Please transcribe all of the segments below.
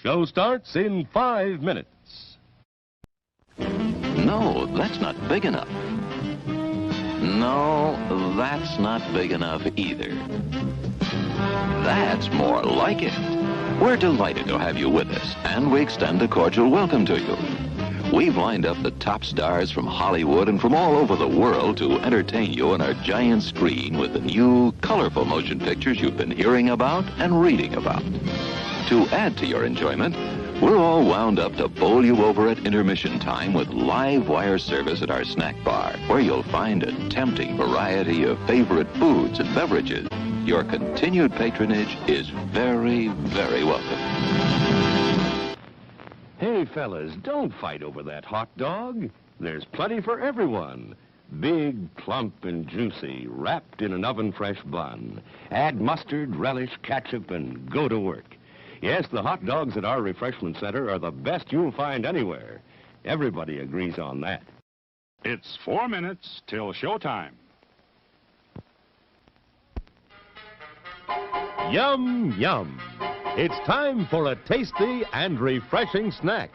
Show starts in 5 minutes. No, that's not big enough. No, that's not big enough either. That's more like it. We're delighted to have you with us, and we extend a cordial welcome to you. We've lined up the top stars from Hollywood and from all over the world to entertain you on our giant screen with the new, colorful motion pictures you've been hearing about and reading about. To add to your enjoyment, we're all wound up to bowl you over at intermission time with live wire service at our snack bar, where you'll find a tempting variety of favorite foods and beverages. Your continued patronage is very, very welcome. Hey, fellas, don't fight over that hot dog. There's plenty for everyone. Big, plump, and juicy, wrapped in an oven-fresh bun. Add mustard, relish, ketchup, and go to work. Yes, the hot dogs at our refreshment center are the best you'll find anywhere. Everybody agrees on that. It's 4 minutes till showtime. Yum, yum. It's time for a tasty and refreshing snack.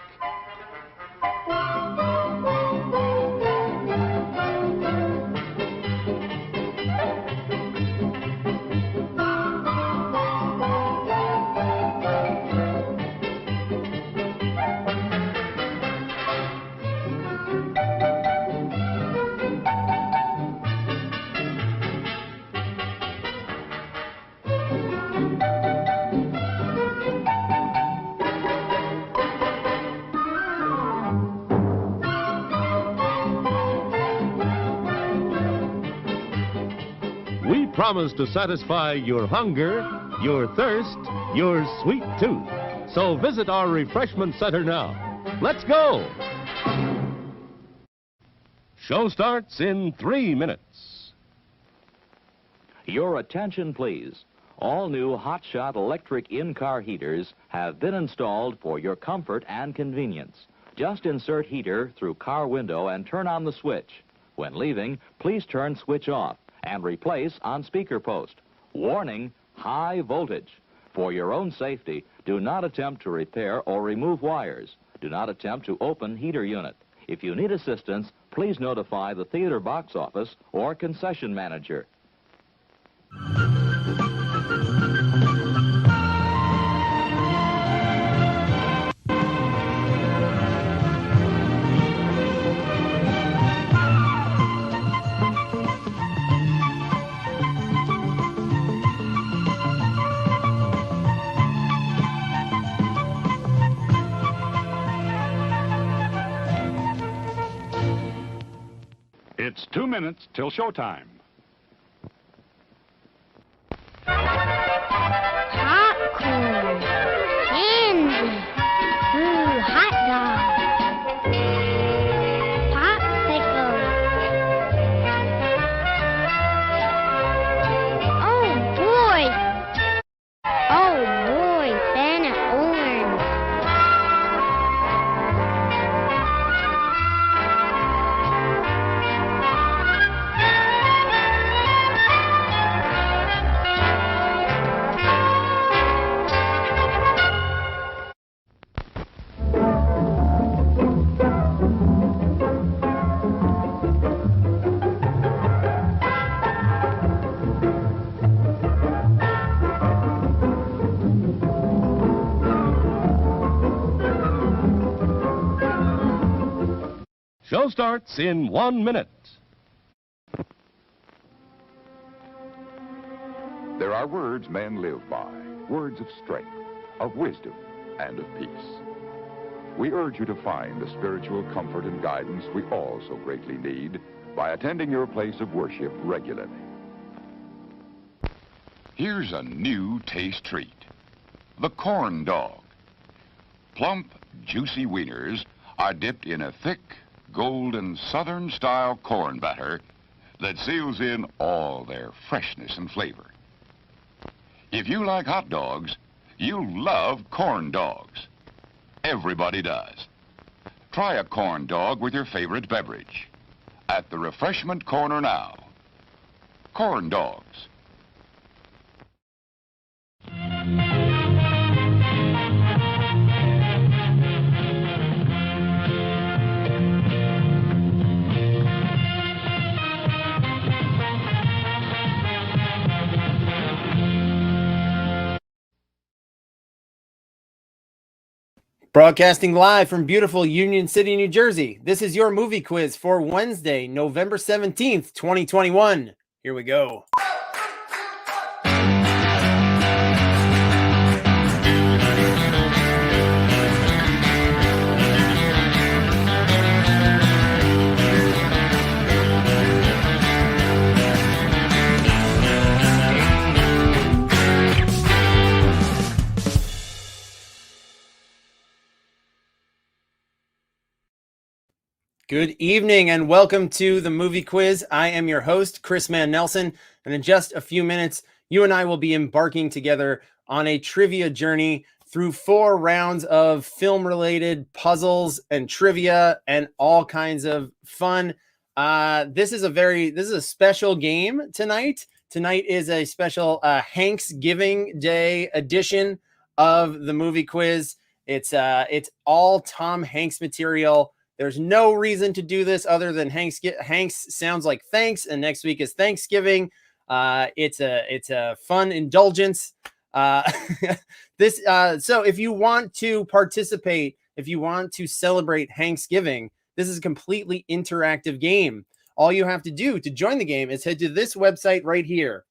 We promise to satisfy your hunger, your thirst, your sweet tooth. So visit our refreshment center now. Let's go! Show starts in 3 minutes. Your attention, please. All new hotshot electric in-car heaters have been installed for your comfort and convenience. Just insert heater through car window and turn on the switch. When leaving, please turn switch off and replace on speaker post. Warning, high voltage. For your own safety, do not attempt to repair or remove wires. Do not attempt to open heater unit. If you need assistance, please notify the theater box office or concession manager. It's 2 minutes till showtime. Popcorn, candy, ooh, hot dog, popsicle. Oh boy, banana orange. Show starts in 1 minute. There are words men live by, words of strength, of wisdom, and of peace. We urge you to find the spiritual comfort and guidance we all so greatly need by attending your place of worship regularly. Here's a new taste treat. The corn dog. Plump, juicy wieners are dipped in a thick, golden Southern-style corn batter that seals in all their freshness and flavor. If you like hot dogs, you'll love corn dogs. Everybody does. Try a corn dog with your favorite beverage. At the refreshment corner now. Corn dogs. Broadcasting live from beautiful Union City, New Jersey. This is your movie quiz for Wednesday, November 17th, 2021. Here we go. Good evening and welcome to the movie quiz. I am your host, Chris Mann Nelson, and in just a few minutes, you and I will be embarking together on a trivia journey through 4 rounds of film-related puzzles and trivia and all kinds of fun. This is a special game tonight. Tonight is a special HANKSGIVing Day edition of the movie quiz. It's all Tom Hanks material. There's no reason to do this other than Hanks sounds like thanks, and next week is Thanksgiving. It's a fun indulgence. So if you want to participate, if you want to celebrate Hanksgiving, this is a completely interactive game. All you have to do to join the game is head to this website right here,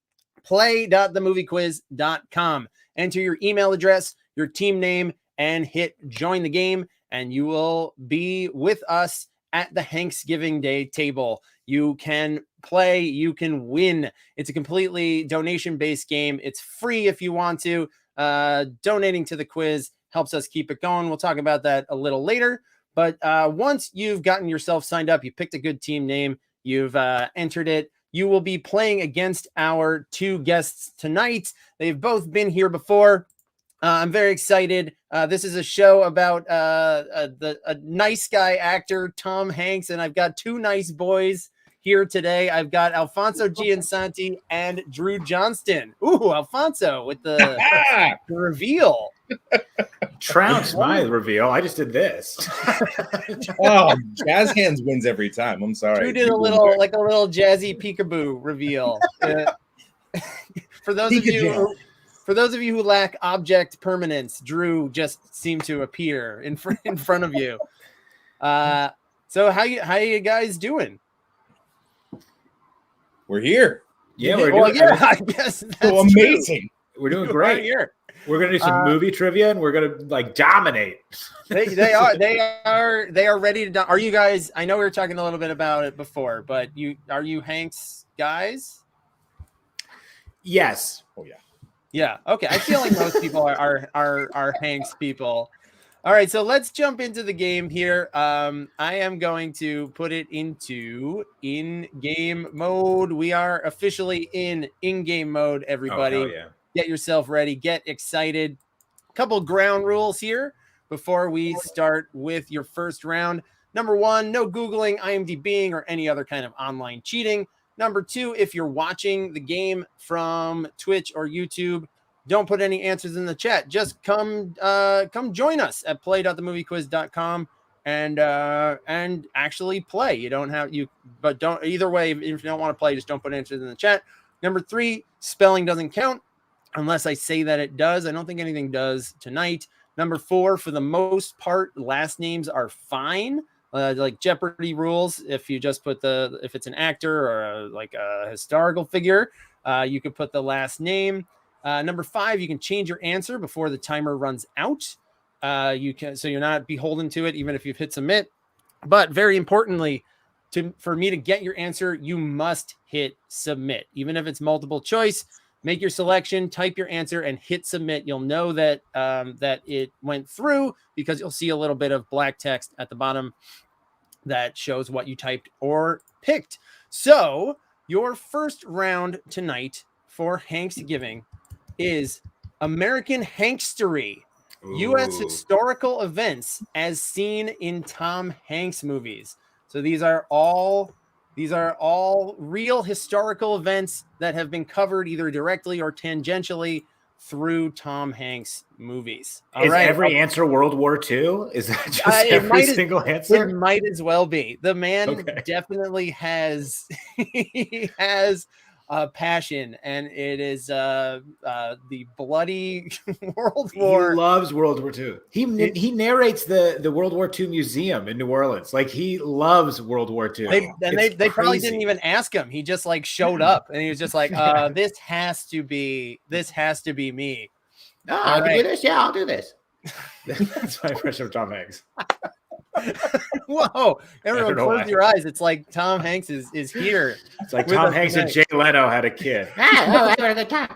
play.themoviequiz.com. Enter your email address, your team name, and hit join the game. And you will be with us at the Hanksgiving Day table. You can play, you can win. It's a completely donation-based game. It's free if you want to. Donating to the quiz helps us keep it going. We'll talk about that a little later. But once you've gotten yourself signed up, you picked a good team name, you've entered it, you will be playing against our 2 guests tonight. They've both been here before. I'm very excited. This is a show about a nice guy actor, Tom Hanks, and I've got 2 nice boys here today. I've got Alfonso Giansanti and Dru Johnston. Ooh, Alfonso with the reveal. Trounce my reveal. I just did this. Oh, Jazz Hands wins every time. I'm sorry. Dru did a little jazzy peekaboo reveal. For those of you who lack object permanence, Dru just seemed to appear in front of you. So how you guys doing? We're here. Yeah, I guess that's amazing. We're doing great. Right here. We're gonna do some movie trivia, and we're gonna dominate. They are ready to. Are you guys? I know we were talking a little bit about it before, but are you Hanks guys? Yes. Oh yeah. Yeah. Okay. I feel like most people are Hanks people. All right. So let's jump into the game here. I am going to put it into in-game mode. We are officially in-game mode, everybody. Oh, yeah. Get yourself ready. Get excited. A couple ground rules here before we start with your first round. Number 1, no Googling, IMDbing, or any other kind of online cheating. Number 2, if you're watching the game from Twitch or YouTube, don't put any answers in the chat. Just come join us at play.themoviequiz.com and actually play. You don't have but don't either way. If you don't want to play, just don't put answers in the chat. Number 3, spelling doesn't count unless I say that it does. I don't think anything does tonight. Number 4, for the most part, last names are fine. Like Jeopardy rules, if you just put if it's an actor or a historical figure, you could put the last name. Number 5, you can change your answer before the timer runs out. So you're not beholden to it, even if you've hit submit. But very importantly, for me to get your answer, you must hit submit, even if it's multiple choice. Make your selection, type your answer, and hit submit. You'll know that that it went through because you'll see a little bit of black text at the bottom that shows what you typed or picked. So your first round tonight for Hanksgiving is American Hankstery, U.S. historical events as seen in Tom Hanks movies. So these are all real historical events that have been covered either directly or tangentially through Tom Hanks movies. Is every answer World War II? Is that just every single answer? It might as well be. The man definitely has he has passion, and it is the bloody World War. He loves World War II. He narrates the World War II museum in New Orleans. Like, he loves World War II. They probably didn't even ask him. He just like showed up, and he was just like, this has to be me. No, I can do this. Yeah, I'll do this. That's my impression of Tom Hanks. Whoa! Everyone, close your eyes. It's like Tom Hanks is here. It's like Tom Hanks and Jay Leno had a kid. Having a good time.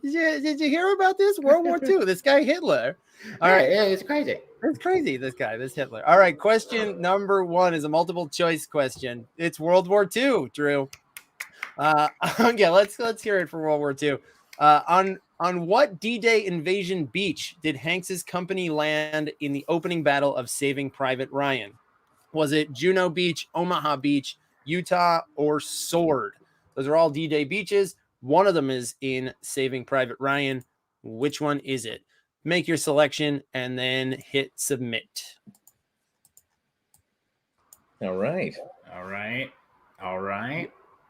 Did you hear about this World War II? This guy Hitler. All right, yeah, it's crazy. It's crazy. This Hitler. All right, question number 1 is a multiple choice question. It's World War II, Drew. Yeah, let's hear it for World War II. On what D-Day invasion beach did Hanks's company land in the opening battle of Saving Private Ryan? Was it Juno Beach, Omaha Beach, Utah, or Sword? Those are all D-Day beaches. One of them is in Saving Private Ryan. Which one is it? Make your selection and then hit submit. All right.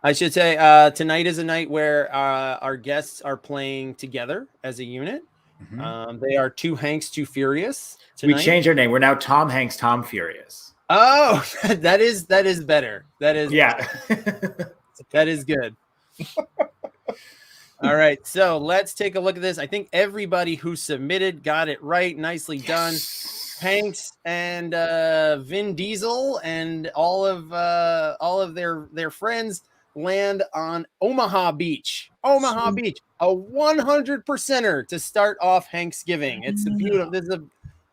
I should say tonight is a night where our guests are playing together as a unit. Mm-hmm. They are Two Hanks, Two Furious. Tonight. We changed our name. We're now Tom Hanks, Tom Furious. Oh, that is better. That is that is good. All right, so let's take a look at this. I think everybody who submitted got it right. Nicely done. Hanks and Vin Diesel and all of their friends land on Omaha Beach. Omaha Beach, a 100%er to start off Hanksgiving. It's a beautiful. This is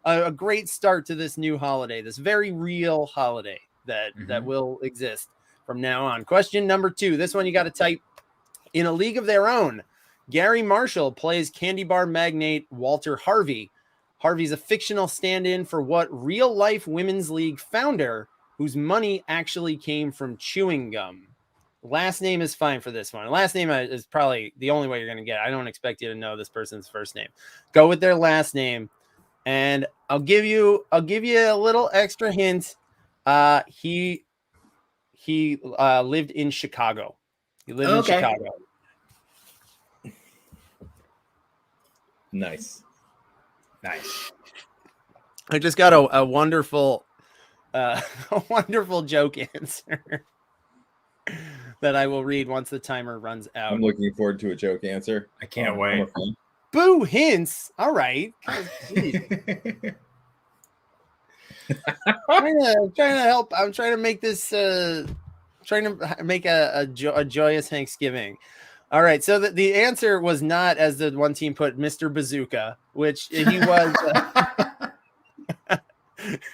a great start to this new holiday. This very real holiday that will exist from now on. Question number 2. This one you got to type. In A League of Their Own, Gary Marshall plays candy bar magnate Walter Harvey. Harvey's a fictional stand-in for what real-life women's league founder whose money actually came from chewing gum? Last name is fine for this one. Last name is probably the only way you're going to get it. I don't expect you to know this person's first name. Go with their last name, and I'll give you a little extra hint. He lived in Chicago. He lived in Chicago. Nice. I just got a wonderful joke answer that I will read once the timer runs out. I'm looking forward to a joke answer. I can't wait. Boo hints. All right. trying to help. I'm trying to make this trying to make a joyous Hanksgiving. All right, so the answer was not, as the one team put, Mr. Bazooka, which he was.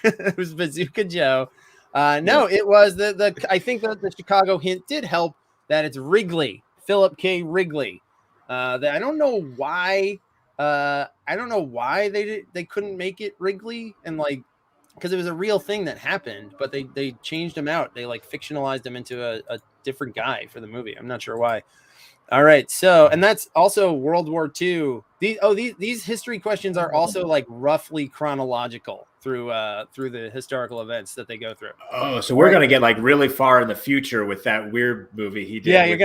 It was Bazooka Joe. No, it was the. I think that the Chicago hint did help. That it's Wrigley, Philip K. Wrigley. I don't know why. They couldn't make it Wrigley, and because it was a real thing that happened, but they changed him out. They fictionalized him into a different guy for the movie. I'm not sure why. All right, so and that's also World War II. These history questions are also roughly chronological through the historical events that they go through. Oh, so we're gonna get really far in the future with that weird movie he did. Yeah, we're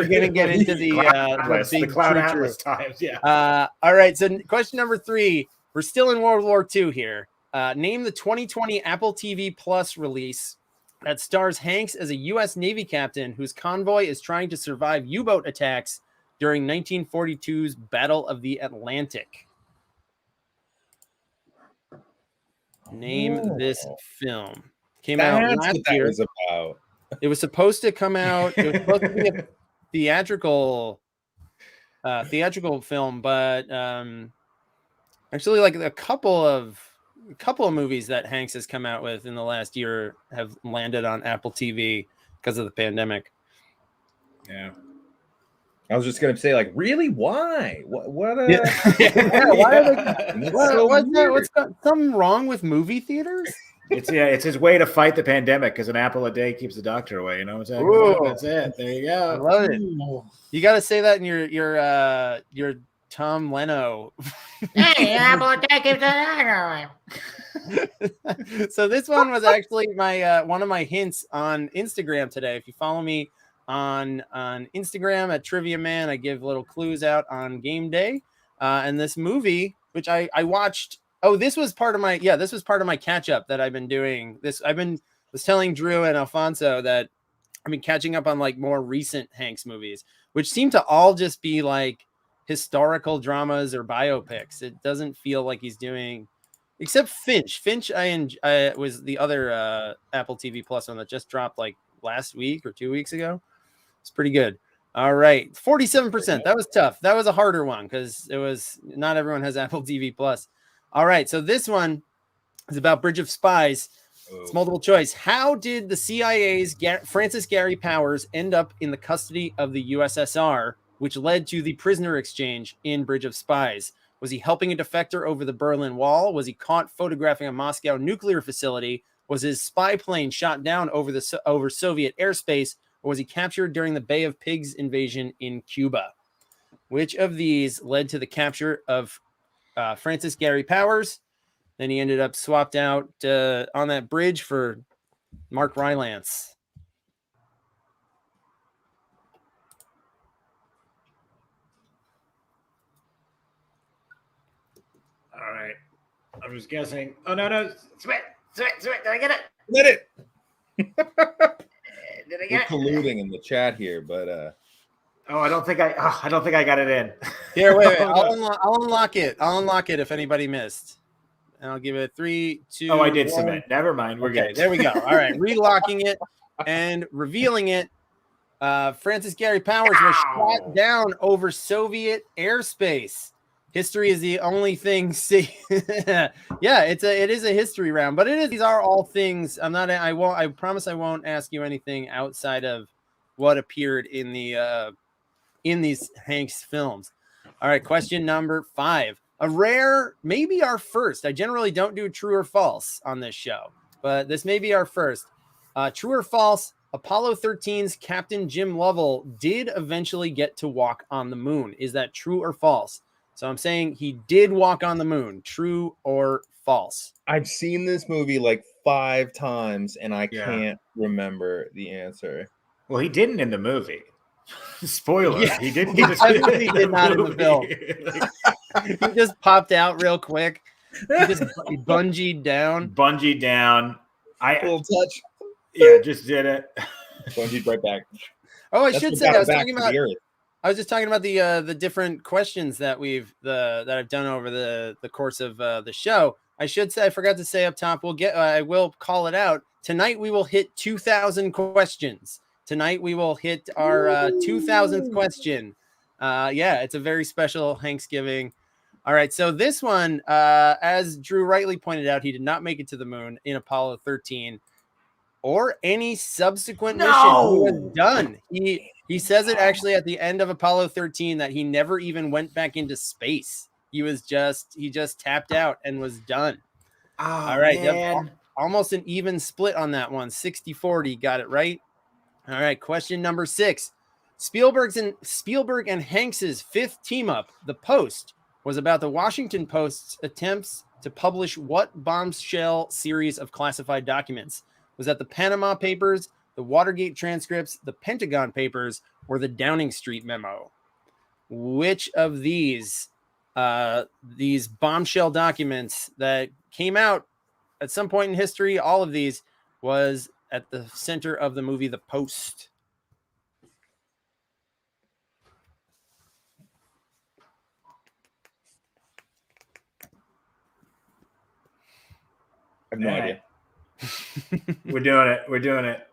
gonna get into the Cloud Atlas times. Yeah. All right, so question number 3. We're still in World War II here. Name the 2020 Apple TV Plus release that stars Hanks as a U.S. Navy captain whose convoy is trying to survive U-boat attacks during 1942's Battle of the Atlantic. Name this film. Came out last year. It was supposed to come out. It was supposed to be a theatrical film, but actually, a couple of movies that Hanks has come out with in the last year have landed on Apple TV because of the pandemic. Yeah. I was just going to say, really? Why? What? Why are they? What's something wrong with movie theaters? It's his way to fight the pandemic because an apple a day keeps the doctor away. You know what I'm saying? Ooh. That's it. There you go. I love it. You got to say that in your Tom Leno. Hey, apple a day keeps the doctor away. So this one was actually my one of my hints on Instagram today. If you follow me on Instagram at Trivia Man. I give little clues out on game day. And this movie, which I watched. Oh, this was part of my catch up that I've been doing. Was telling Drew and Alfonso that I've been catching up on like more recent Hanks movies, which seem to all just be like historical dramas or biopics. It doesn't feel like he's doing, except Finch. Finch, I was the other Apple TV Plus one that just dropped like last week or 2 weeks ago. It's pretty good. All right, 47%. That was tough. That was a harder one because it was not everyone has Apple TV Plus. All right, so this one is about Bridge of Spies. It's multiple choice. How did the CIA's Francis Gary Powers end up in the custody of the USSR, which led to the prisoner exchange in Bridge of Spies? Was he helping a defector over the Berlin Wall? Was he caught photographing a Moscow nuclear facility? Was his spy plane shot down over Soviet airspace? Or was he captured during the Bay of Pigs invasion in Cuba? Which of these led to the capture of Francis Gary Powers? Then he ended up swapped out on that bridge for Mark Rylance. All right. I'm just guessing. Oh, no. Sweat. Did I get it? Let it. Did I We're get it? colluding in the chat here, but Oh, I don't think I got it in. Here, wait. I'll unlock it. I'll unlock it if anybody missed. And I'll give it 3, 2. Oh, I did 1. submit. Never mind. We're Okay, good. there we go. All right, relocking it and revealing it. Francis Gary Powers was shot down over Soviet airspace. History is the only thing. Yeah, it is a history round, but these are all things. I promise I won't ask you anything outside of what appeared in these Hanks films. All right, question number 5. A rare, maybe our first. I generally don't do true or false on this show, but this may be our first. True or false, Apollo 13's Captain Jim Lovell did eventually get to walk on the moon. Is that true or false? So I'm saying he did walk on the moon. True or false? I've seen this movie like 5 times, and I can't remember the answer. Well, he didn't in the movie. Spoiler. Yeah. He didn't. He definitely did not in the film. He just popped out real quick. He just bungeed down. A little touch. Yeah, just did it. Bungeed right back. Oh, I should say I was talking about. Earth. I was just talking about the different questions that that I've done over the course of the show. I should say I forgot to say up top. I will call it out tonight. We will hit 2,000 questions. Tonight we will hit our 2,000th question. Yeah, it's a very special Hanksgiving. All right, so this one, as Drew rightly pointed out, he did not make it to the moon in Apollo 13 or any subsequent mission. He was done. He says it actually at the end of Apollo 13 that he never even went back into space. He just tapped out and was done. Oh, all right, man. Almost an even split on that one. 60-40, got it right. All right, question number 6. Spielberg and Hanks's 5th team up, The Post, was about the Washington Post's attempts to publish what bombshell series of classified documents? Was that the Panama Papers, the Watergate transcripts, the Pentagon Papers, or the Downing Street memo? Which of these bombshell documents that came out at some point in history, all of these, was at the center of the movie The Post? I have no idea. We're doing it.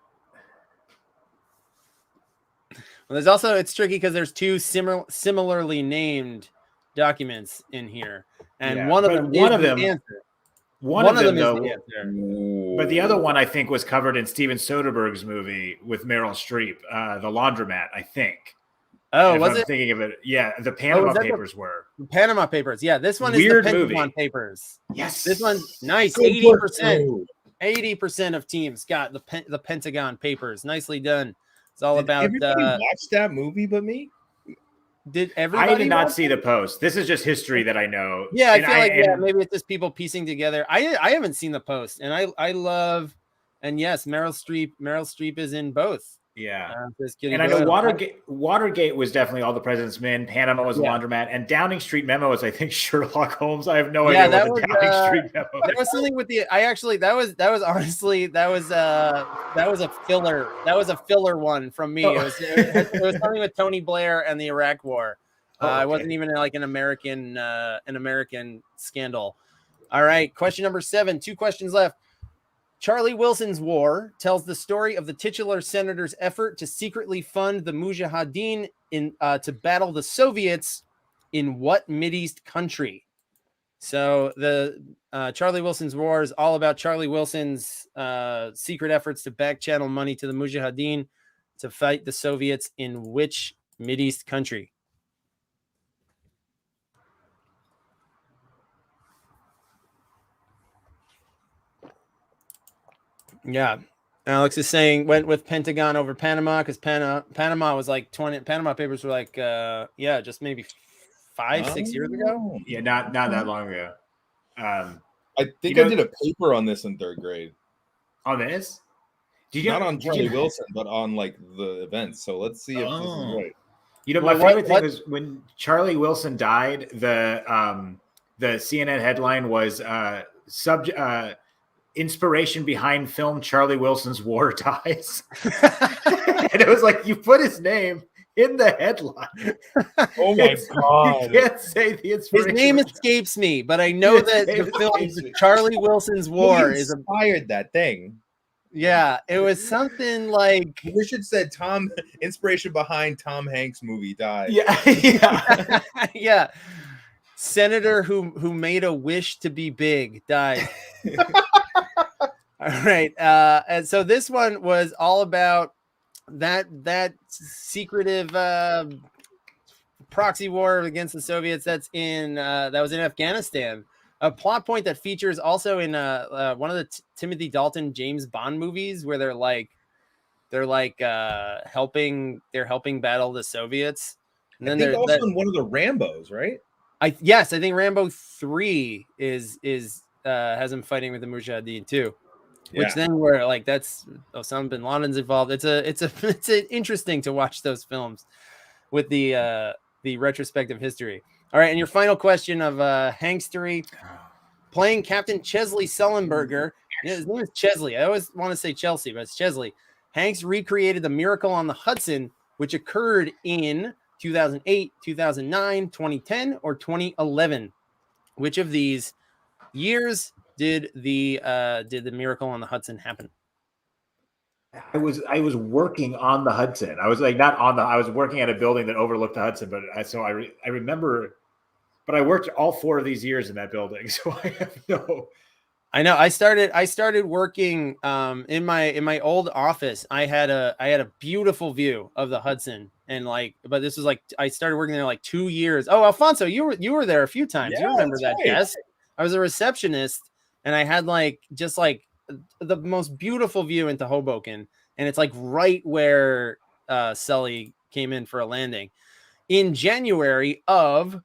Well, it's tricky because there's 2 similarly named documents in here, and one of them is the answer. One of them is the answer. But the other one, I think, was covered in Steven Soderbergh's movie with Meryl Streep, The Laundromat, I think. Oh, if was I'm it? Thinking of it. Yeah, the Panama Papers were. The Panama Papers. Yeah, this one Weird is the movie. Pentagon Papers. Yes. This one, nice. Good 80%. work, 80% of teams got the Pentagon Papers. Nicely done. It's all Did about. everybody watch that movie but me? Did everybody? I did not watch see it? The Post. This is just history that I know. Yeah, I And feel like maybe it's just people piecing together. I haven't seen The Post, and I love, and yes, Meryl Streep is in both. Yeah. Just kidding. And I Go know ahead. Watergate was definitely All the President's Men. Panama was Laundromat, and Downing Street Memo was, I think, Sherlock Holmes. I have no idea that what was, the Downing Street Memo there was something with the. I actually that was honestly that was a filler. That was a filler one from me. It was something with Tony Blair and the Iraq War. It wasn't even like an American scandal. All right, question number 7. 2 questions left. Charlie Wilson's War tells the story of the titular senator's effort to secretly fund the Mujahideen to battle the Soviets in what Mideast country? So the Charlie Wilson's War is all about Charlie Wilson's secret efforts to back channel money to the Mujahideen to fight the Soviets in which Mideast country? Yeah. Alex is saying went with Pentagon over Panama because Panama was like 20. Panama Papers were like, just maybe 5-6 years ago. Yeah, not that long ago. I think I did a paper on this in 3rd grade. On this? Not on Charlie Wilson, but on like the events. So let's see if this is right. You know, my favorite thing was when Charlie Wilson died. The CNN headline was inspiration behind film Charlie Wilson's War dies. And it was like, you put his name in the headline. Oh my God. You can't say the inspiration. His name escapes me, but I know that the film Charlie Wilson's War is inspired that thing. Yeah, it was something like we should said inspiration behind Tom Hanks movie died. Yeah. Yeah. Senator who made a wish to be big died. All right. And so this one was all about that secretive proxy war against the Soviets that was in Afghanistan. A plot point that features also in one of the Timothy Dalton James Bond movies where they're helping battle the Soviets. And then they're also in one of the Rambos, right? I think Rambo 3 is has him fighting with the Mujahideen too. Which then we're like, that's Osama bin Laden's involved. It's interesting to watch those films with the retrospective history. All right, and your final question of Hankstery, playing Captain Chesley Sullenberger. His name is Chesley. I always want to say Chelsea, but it's Chesley. Hanks recreated the Miracle on the Hudson, which occurred in 2008, 2009, 2010, or 2011. Which of these years did the Miracle on the Hudson happen? I was working on the Hudson. I was like I was working at a building that overlooked the Hudson, but I remember, but I worked all 4 of these years in that building, so I have no. I know. I started working in my old office. I had a beautiful view of the Hudson, and but this was I started working there 2 years. Oh, Alfonso, you were there a few times. Yeah, you remember that right. desk? I was a receptionist, and I had just the most beautiful view into Hoboken, and it's right where Sully came in for a landing in January of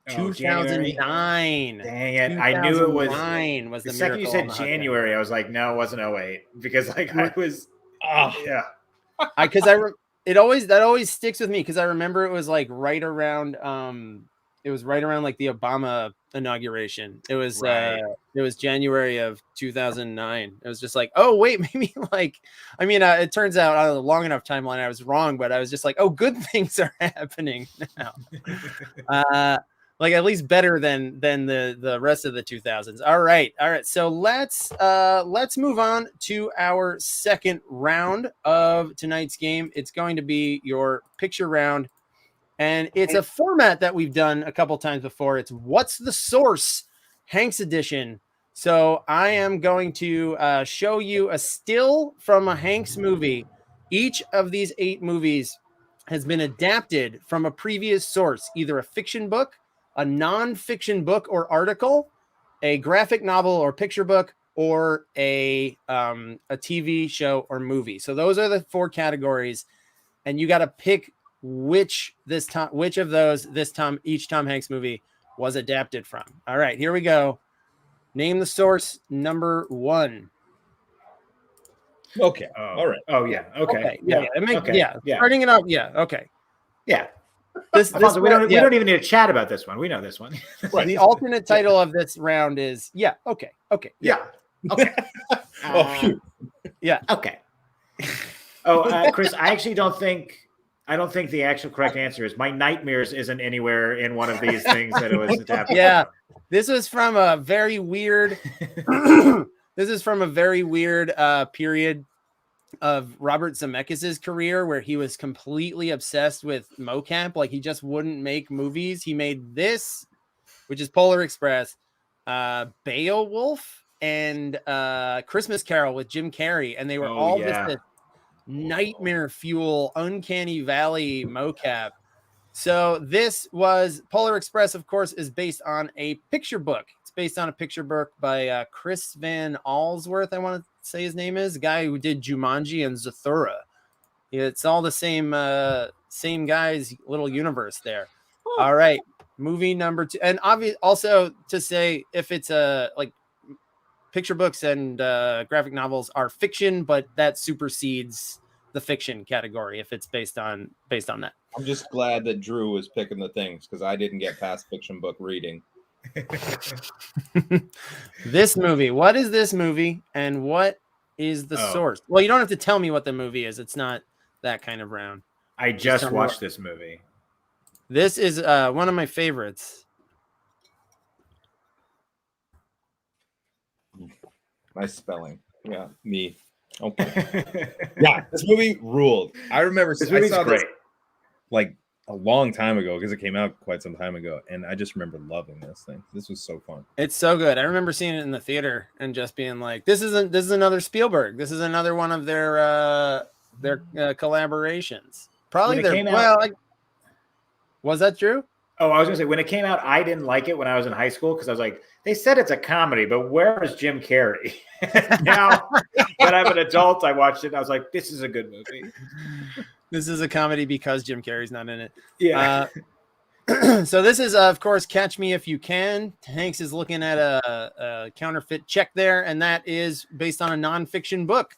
2009. Dang it! I knew it was. 2009 was the second you said January, I was like, no, it wasn't 2008 because I was. Yeah. It always sticks with me because I remember it was right around the Obama inauguration. It was it was January of 2009. It was just oh wait, maybe it turns out on a long enough timeline I was wrong, but I was just oh, good things are happening now. At least better than the rest of the 2000s. All right. So let's move on to our second round of tonight's game. It's going to be your picture round, and it's a format that we've done a couple times before. It's What's the Source, Hanks edition. So I am going to show you a still from a Hanks movie. Each of these 8 movies has been adapted from a previous source, either a fiction book, a non-fiction book or article, a graphic novel or picture book, or a TV show or movie. So those are the 4 categories, and you got to pick which of those each Tom Hanks movie was adapted from. All right, here we go. Name the source number 1. Okay. Oh, All right. Oh yeah. Okay. Yeah. Okay. Yeah. Starting it up. Yeah. Okay. Yeah. This Alfonso, we one- don't even need to chat about this one. We know this one. Right. The alternate title of this round is Okay. Yeah. Okay. Oh, phew. Yeah. Okay. Chris, I actually don't think the actual correct answer is my nightmares isn't anywhere in one of these things that it was adapted. Yeah. This was from a very weird period of Robert Zemeckis' career where he was completely obsessed with mocap. Like he just wouldn't make movies. He made this, which is Polar Express, Beowulf, and Christmas Carol with Jim Carrey, and they were all this nightmare fuel, uncanny valley mocap. So this was Polar Express, of course, is based on a picture book. It's based on a picture book by Chris Van Allsworth, I want to say his name is, the guy who did Jumanji and Zathura. It's all the same guy's little universe there. All right, movie number 2. And also to say, if it's like picture books and graphic novels are fiction, but that supersedes the fiction category if it's based on that. I'm just glad that Drew was picking the things because I didn't get past fiction book reading. This movie. What is this movie, and what is the source? Well, you don't have to tell me what the movie is. It's not that kind of round. I just watched this movie. This is one of my favorites. Nice spelling. Yeah, me. Okay. Yeah, this movie ruled. I remember This movie's great. This, like a long time ago because it came out quite some time ago, and I just remember loving this thing. This was so fun. It's so good. I remember seeing it in the theater and just being like, "This is another Spielberg. This is another one of their collaborations." Probably was that true? Oh, I was gonna say when it came out, I didn't like it when I was in high school because I was like, they said it's a comedy, but where is Jim Carrey? Now, when I'm an adult, I watched it and I was like, this is a good movie. This is a comedy because Jim Carrey's not in it. Yeah. So this is, of course, Catch Me If You Can. Hanks is looking at a counterfeit check there, and that is based on a nonfiction book.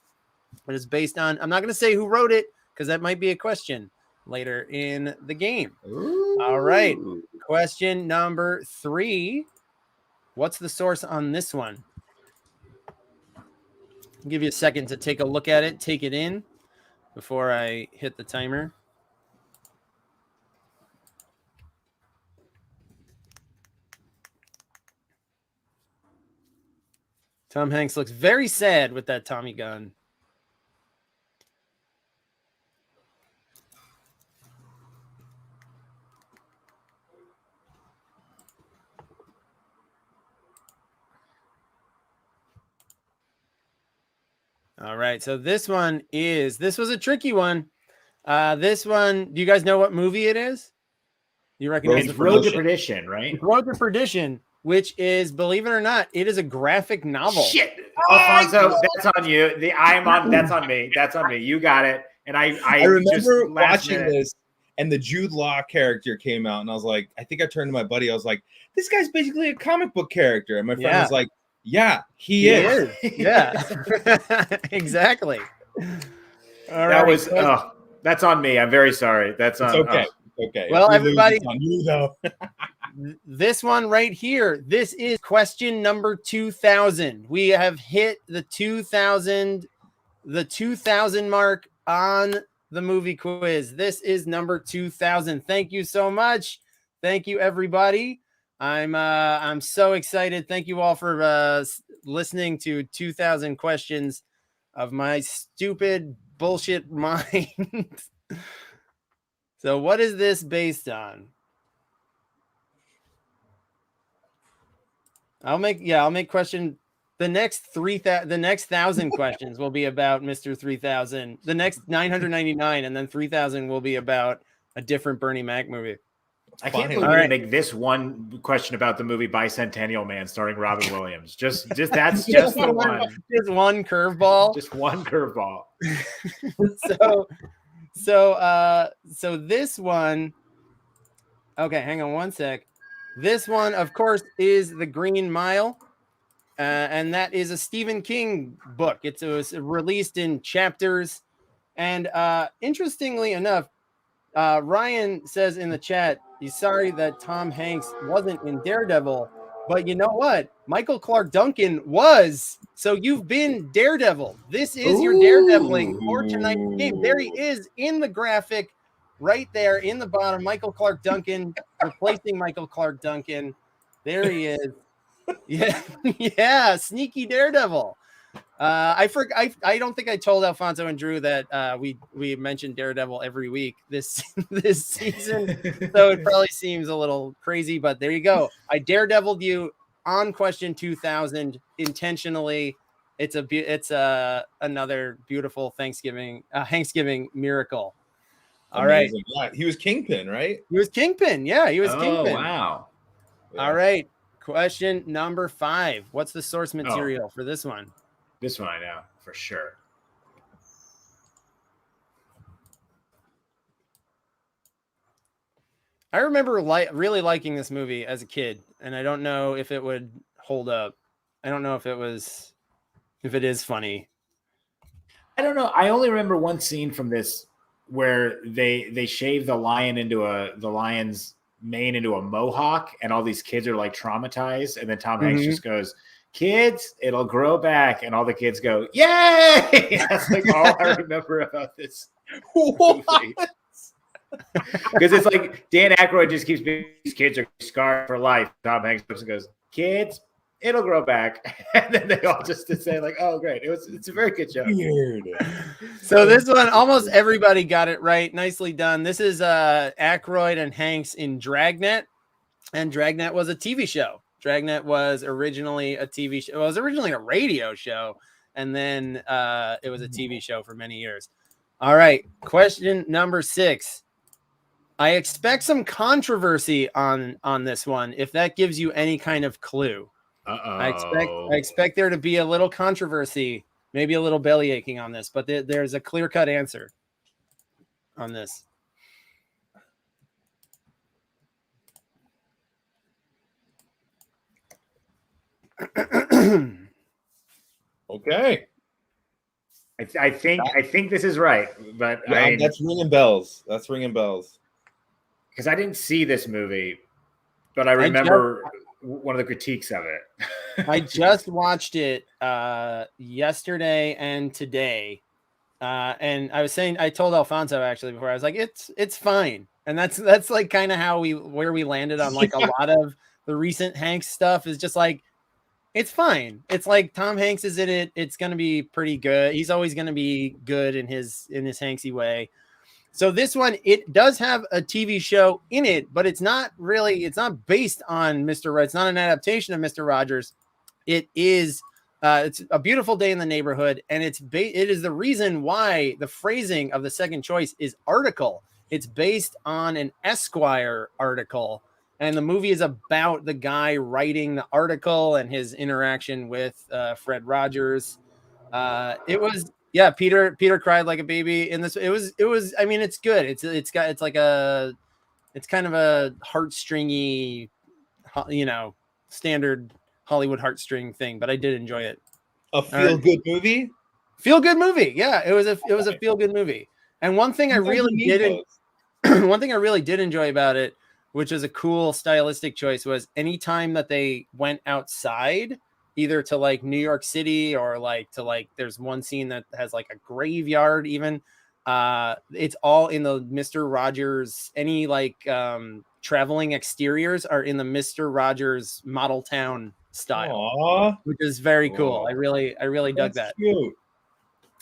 It is based on, I'm not going to say who wrote it because that might be a question later in the game. Ooh. All right. Question number 3. What's the source on this one? I'll give you a second to take a look at it, take it in before I hit the timer. Tom Hanks looks very sad with that Tommy gun. All right, so this was a tricky one. This one, do you guys know what movie it is? You recognize it's Road to Perdition, right? Road to Perdition, which is, believe it or not, it is a graphic novel. Shit, Alfonso, that's on you. That's on me. That's on me. You got it. And I remember watching this, and the Jude Law character came out, and I was like, I think I turned to my buddy. I was like, this guy's basically a comic book character, and my friend was like, yeah, he is. Yeah, exactly. All right. That's on me. I'm very sorry. That's on. Okay. Okay. Well, everybody, on you, though. This one right here. This is question number 2000. We have hit the 2000 mark on the movie quiz. This is number 2000. Thank you so much. Thank you, everybody. I'm so excited. Thank you all for listening to 2000 questions of my stupid bullshit mind. So what is this based on? I'll make question. The next 1,000 questions will be about Mr. 3000. The next 999 and then 3000 will be about a different Bernie Mac movie. I can't believe we didn't make this one question about the movie Bicentennial Man starring Robin Williams. Just that's just the one. Just one curveball. Just one curveball. So this one. Okay, hang on one sec. This one, of course, is The Green Mile. and that is a Stephen King book. It was released in chapters. And interestingly enough, Ryan says in the chat, he's sorry that Tom Hanks wasn't in Daredevil, but you know what? Michael Clark Duncan was. So you've been Daredevil. This is your Daredeviling for tonight's game. There he is in the graphic right there in the bottom. Michael Clark Duncan replacing Michael Clark Duncan. There he is. Yeah, yeah, sneaky Daredevil. I don't think I told Alfonso and Drew that we mentioned Daredevil every week this season, so it probably seems a little crazy, but there you go. I Daredeviled you on question 2000 intentionally. It's another beautiful Hanksgiving miracle. All Amazing. right, Yeah, he was Kingpin, right? He was Kingpin. Yeah, he was Kingpin. Wow. Yeah. All right, question number 5. What's the source material for this one? This one I know for sure. I remember really liking this movie as a kid, and I don't know if it would hold up. I don't know if it is funny. I don't know. I only remember one scene from this where they shave the lion's mane into a mohawk, and all these kids are like traumatized, and then Tom Hanks just goes, "Kids, it'll grow back," and all the kids go, "Yay!" That's like all I remember about this movie. Because it's like Dan Aykroyd just keeps being, these kids are scarred for life. Tom Hanks goes, "Kids, it'll grow back," and then they all just say like, "Oh, great!" It's a very good joke. Weird. So this one, almost everybody got it right. Nicely done. This is Aykroyd and Hanks in Dragnet, and Dragnet was a TV show. Dragnet was originally a TV show. It was originally a radio show, and then it was a TV show for many years. All right, question number 6. I expect some controversy on this one, if that gives you any kind of clue. I expect there to be a little controversy, maybe a little belly aching on this, but there's a clear-cut answer on this. Okay. I think this is right, but Yeah, that's ringing bells. That's ringing bells. Because I didn't see this movie, but I remember one of the critiques of it. I just watched it yesterday and today, and I told Alfonso actually before, I was like, it's fine, and that's like kind of where we landed on like a lot of the recent Hanks stuff is just like, it's fine. It's like Tom Hanks is in it. It's going to be pretty good. He's always going to be good in his Hanksy way. So this one, it does have a TV show in it, but it's not based on Mr. Rogers. It's not an adaptation of Mr. Rogers. It is, it's A Beautiful Day in the Neighborhood. And it is the reason why the phrasing of the second choice is article. It's based on an Esquire article. And the movie is about the guy writing the article and his interaction with Fred Rogers. It was, yeah, Peter cried like a baby in this. It was. I mean, it's good. It's kind of a heartstringy, standard Hollywood heartstring thing. But I did enjoy it. A feel-good movie. Feel good movie. Yeah, it was a feel good movie. And one thing I really did enjoy about it, which is a cool stylistic choice, was anytime that they went outside, either to like New York City or like to like, there's one scene that has like a graveyard even. It's all in the Mr. Rogers, any like traveling exteriors are in the Mr. Rogers model town style. Aww. Which is very cool. I really dug that. Cute.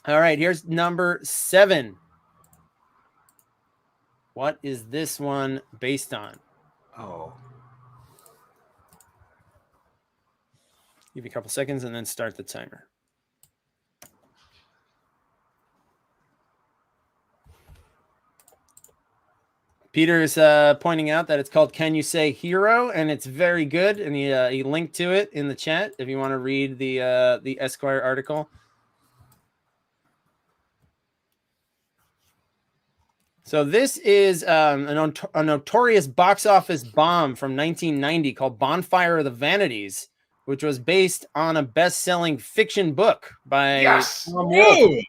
All right, here's number 7. What is this one based on? Oh. Give you a couple seconds and then start the timer. Peter's pointing out that it's called Can You Say Hero, and it's very good, and he linked to it in the chat if you want to read the Esquire article. So this is a notorious box office bomb from 1990 called Bonfire of the Vanities, which was based on a best-selling fiction book by Yes. Tom Wolfe.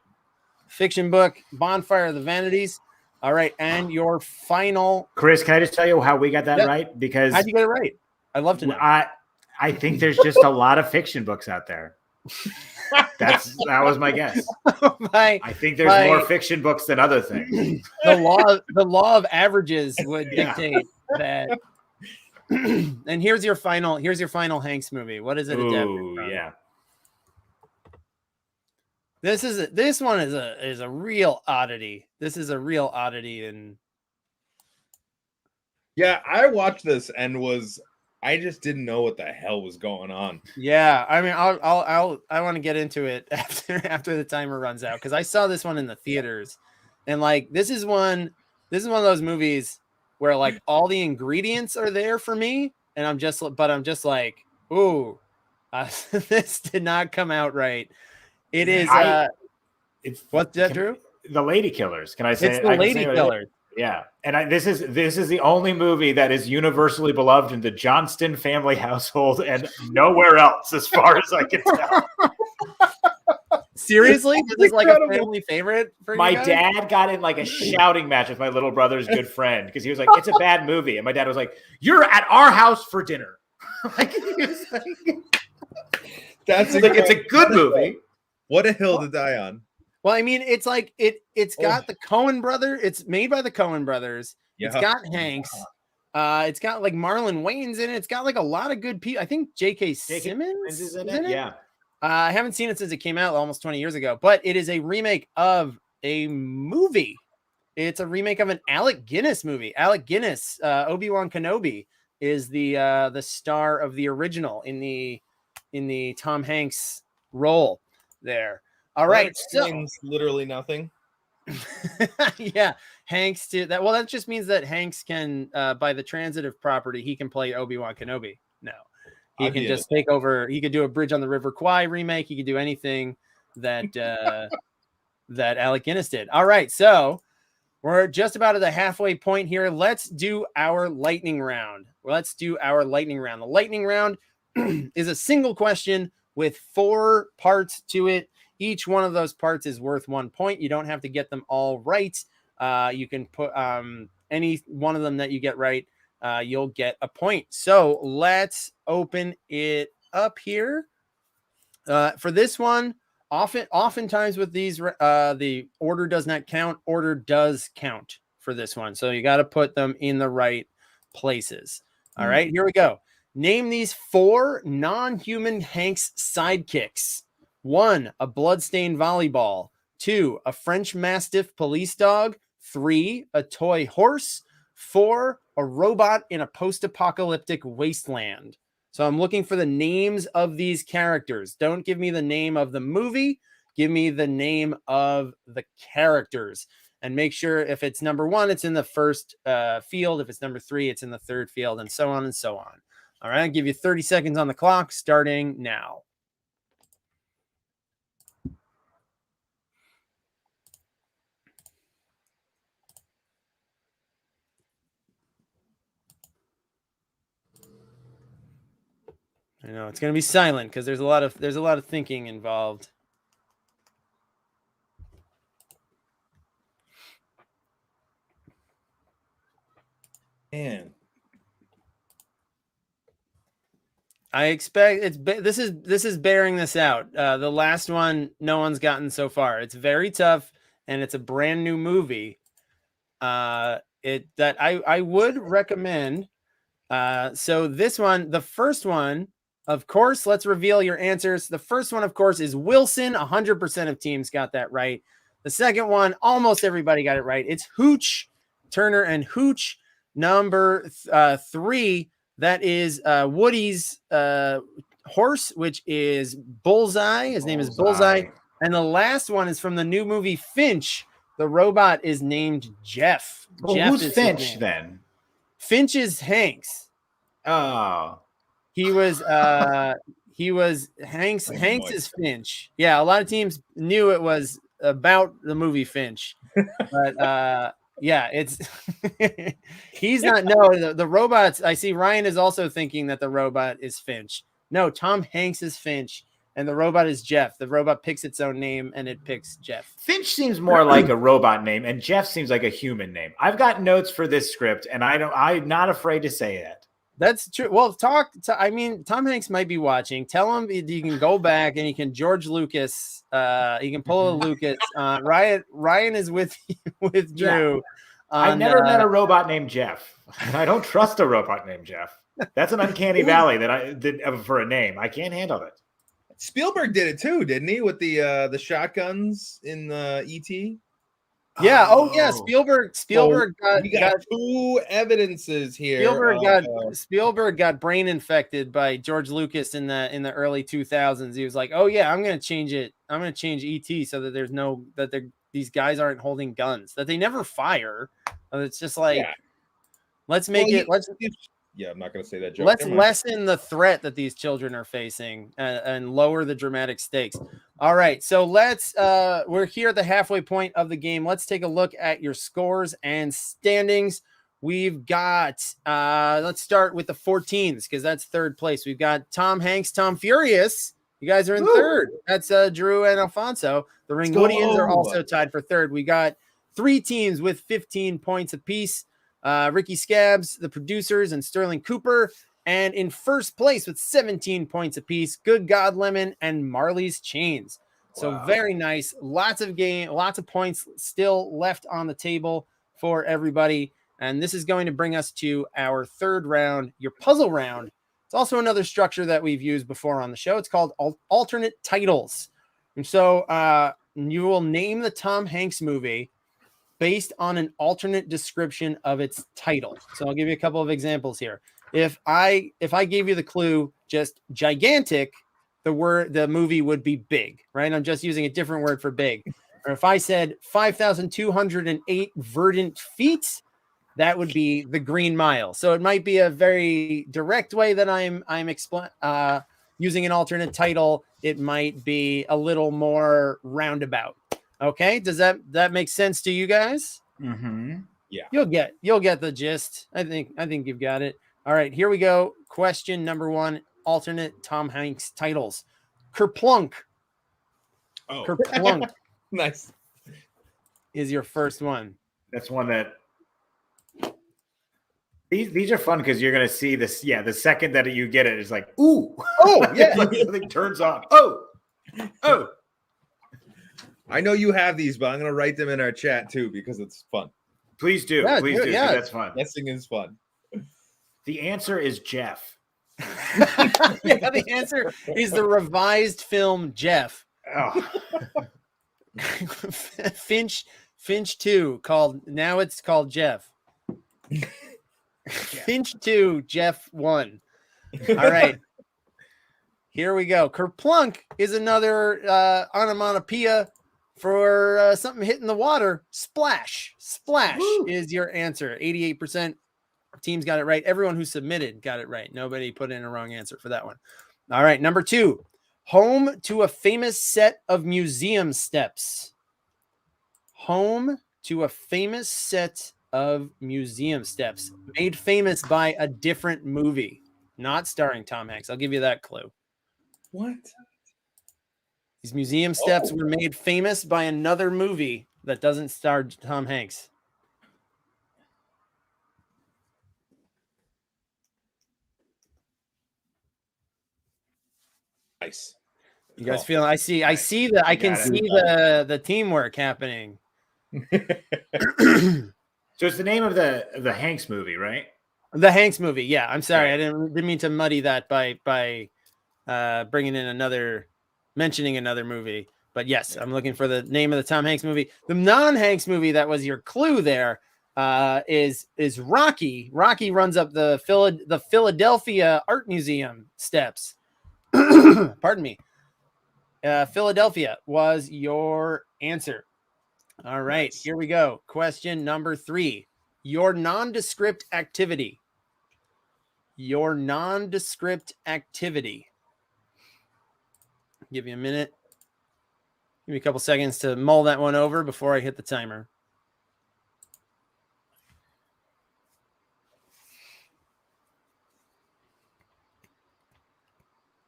Fiction book, Bonfire of the Vanities. All right, and your final. Chris, can I just tell you how we got that Yeah. right? Because How'd you get it right? I'd love to know. I think there's just a lot of fiction books out there. That was my guess. I think there's more fiction books than other things. The law of averages would dictate that. And here's your final Hanks movie. What is it adapted from? Yeah. This one is a real oddity. This is a real oddity, and yeah, I watched this and I just didn't know what the hell was going on. Yeah, I mean, I want to get into it after the timer runs out, because I saw this one in the theaters, and like this is one of those movies where like all the ingredients are there for me, and I'm just like, ooh, this did not come out right. It is. What's that, Drew? The Lady Killers. Can I say it's the Lady Killers? Yeah, and this is the only movie that is universally beloved in the Johnston family household and nowhere else, as far as I can tell. Seriously, this is like a family favorite for my you guys? dad got in like a shouting match with my little brother's good friend because he was like, "It's a bad movie," and my dad was like, "You're at our house for dinner." Like, he was like, That's like it's a good movie. What a hill to die on. Well, I mean, it's like it's got the Coen brother. It's made by the Coen brothers. Yeah. It's got Hanks. It's got like Marlon Wayans in it. It's got like a lot of good people. I think J.K. Simmons is in it. Yeah. I haven't seen it since it came out almost 20 years ago, but it is a remake of a movie. It's a remake of an Alec Guinness movie. Alec Guinness, Obi-Wan Kenobi, is the star of the original in the Tom Hanks role there. All right, so literally nothing. Yeah, Hanks did that. Well, that just means that Hanks can, by the transitive property, he can play Obi-Wan Kenobi. No, he can just take over. He could do a Bridge on the River Kwai remake. He could do anything that that Alec Guinness did. All right, so we're just about at the halfway point here. Let's do our lightning round. The lightning round is a single question with 4 parts to it. Each one of those parts is worth 1 point. You don't have to get them all right. You can put any one of them that you get right, you'll get a point. So let's open it up here. For this one, oftentimes with these, the order does not count. Order does count for this one. So you got to put them in the right places. All right, here we go. Name these 4 non-human Hanks sidekicks. 1, a bloodstained volleyball. 2, a French Mastiff police dog. 3, a toy horse. 4, a robot in a post-apocalyptic wasteland. So I'm looking for the names of these characters. Don't give me the name of the movie. Give me the name of the characters. And make sure if it's number 1, it's in the first field. If it's number 3, it's in the third field, and so on and so on. All right, I'll give you 30 seconds on the clock starting now. I know it's going to be silent because there's a lot of thinking involved. Man, I expect this is bearing this out. The last one no one's gotten so far. It's very tough, and it's a brand new movie. I would recommend. So this one, the first one. Of course, let's reveal your answers. The first one, of course, is Wilson. 100% of teams got that right. The second one, almost everybody got it right. It's Hooch, Turner and Hooch. Number 3, that is Woody's horse, which is Bullseye. His name is Bullseye. And the last one is from the new movie Finch. The robot is named Jeff. Well, Jeff who's Finch then? Finch is Hanks. Oh. He was Hanks. Hanks is Finch. Yeah, a lot of teams knew it was about the movie Finch, but yeah, it's he's not. No, the robots. I see Ryan is also thinking that the robot is Finch. No, Tom Hanks is Finch, and the robot is Jeff. The robot picks its own name, and it picks Jeff. Finch seems more like a robot name, and Jeff seems like a human name. I've got notes for this script, and I'm not afraid to say it. That's true. Well, I mean, Tom Hanks might be watching. Tell him you can go back and you can George Lucas. You can pull a Lucas. Ryan is with Drew. Yeah. I've never met a robot named Jeff. I don't trust a robot named Jeff. That's an uncanny valley that I did for a name. I can't handle it. Spielberg did it too, didn't he? With the shotguns in E.T. Yeah. Oh, yeah. Spielberg got two evidences here. Spielberg got brain infected by George Lucas in the early 2000s. He was like, "Oh yeah, I'm going to change it. I'm going to change E.T. so that these guys aren't holding guns, that they never fire. It's just like, let's make it. Yeah, I'm not going to say that joke. Let's lessen the threat that these children are facing and lower the dramatic stakes. All right, so we're here at the halfway point of the game. Let's take a look at your scores and standings. We've got, let's start with the 14s because that's third place. We've got Tom Hanks, Tom Furious. You guys are in third. That's Drew and Alfonso. The Ringwoodians are also tied for third. We got 3 teams with 15 points apiece. Ricky Scabs, the producers, and Sterling Cooper. And in first place with 17 points apiece, Good God Lemon and Marley's Chains. So very nice. Lots of points still left on the table for everybody. And this is going to bring us to our third round, your puzzle round. It's also another structure that we've used before on the show. It's called alternate titles. And so you will name the Tom Hanks movie based on an alternate description of its title. So I'll give you a couple of examples here. If I gave you the clue just gigantic, the movie would be big, right? I'm just using a different word for big. Or if I said 5,208 verdant feet, that would be the Green Mile. So it might be a very direct way that I'm using an alternate title. It might be a little more roundabout. Okay, does that make sense to you guys? Mm-hmm. Yeah, you'll get the gist. I think you've got it. All right, here we go. Question number 1: alternate Tom Hanks titles. Kerplunk. Oh, Kerplunk. Nice. Is your first one? That's one that. These are fun because you're gonna see this. Yeah, the second that you get it, it's like, ooh, oh yeah, like something turns on. Oh. I know you have these, but I'm going to write them in our chat too because it's fun. Please do. Yeah, Please do. Yeah. That's fun. Guessing is fun. The answer is Jeff. Yeah, the answer is the revised film Jeff. Oh. Finch 2 it's called Jeff. Finch 2, Jeff 1. All right. Here we go. Kerplunk is another onomatopoeia for something hitting the water. Splash. Splash is your answer. 88% of teams got it right. Everyone who submitted got it right. Nobody put in a wrong answer for that one. All right. Number 2. Home to a famous set of museum steps. Home to a famous set of museum steps. Made famous by a different movie. Not starring Tom Hanks. I'll give you that clue. What? These museum steps were made famous by another movie that doesn't star Tom Hanks. Nice. You guys feeling? I see that. I can see the teamwork happening. So it's the name of the Hanks movie, right? The Hanks movie. Yeah. I'm sorry. I didn't mean to muddy that by bringing in mentioning another movie. But yes, I'm looking for the name of the Tom Hanks movie. The non-Hanks movie that was your clue there is Rocky. Rocky runs up the Philadelphia Art Museum steps. Pardon me. Philadelphia was your answer. All right, Here we go. Question number 3. Your nondescript activity. Your nondescript activity. Give you a minute. Give me a couple seconds to mull that one over before I hit the timer.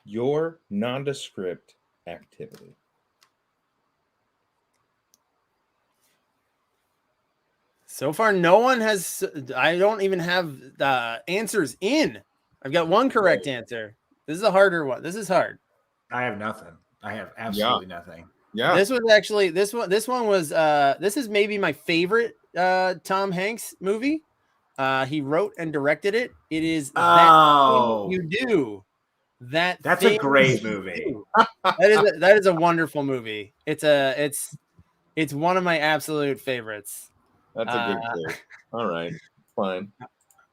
Your nondescript activity. So far, no one has. I don't even have answers in. I've got one correct answer. This is a harder one. This is hard. I have nothing. I have absolutely nothing. Yeah. This was actually this one was this is maybe my favorite Tom Hanks movie. He wrote and directed it. It is That Thing You Do. That's a great movie. That is a wonderful movie. It's one of my absolute favorites. That's a good clue. All right, fine.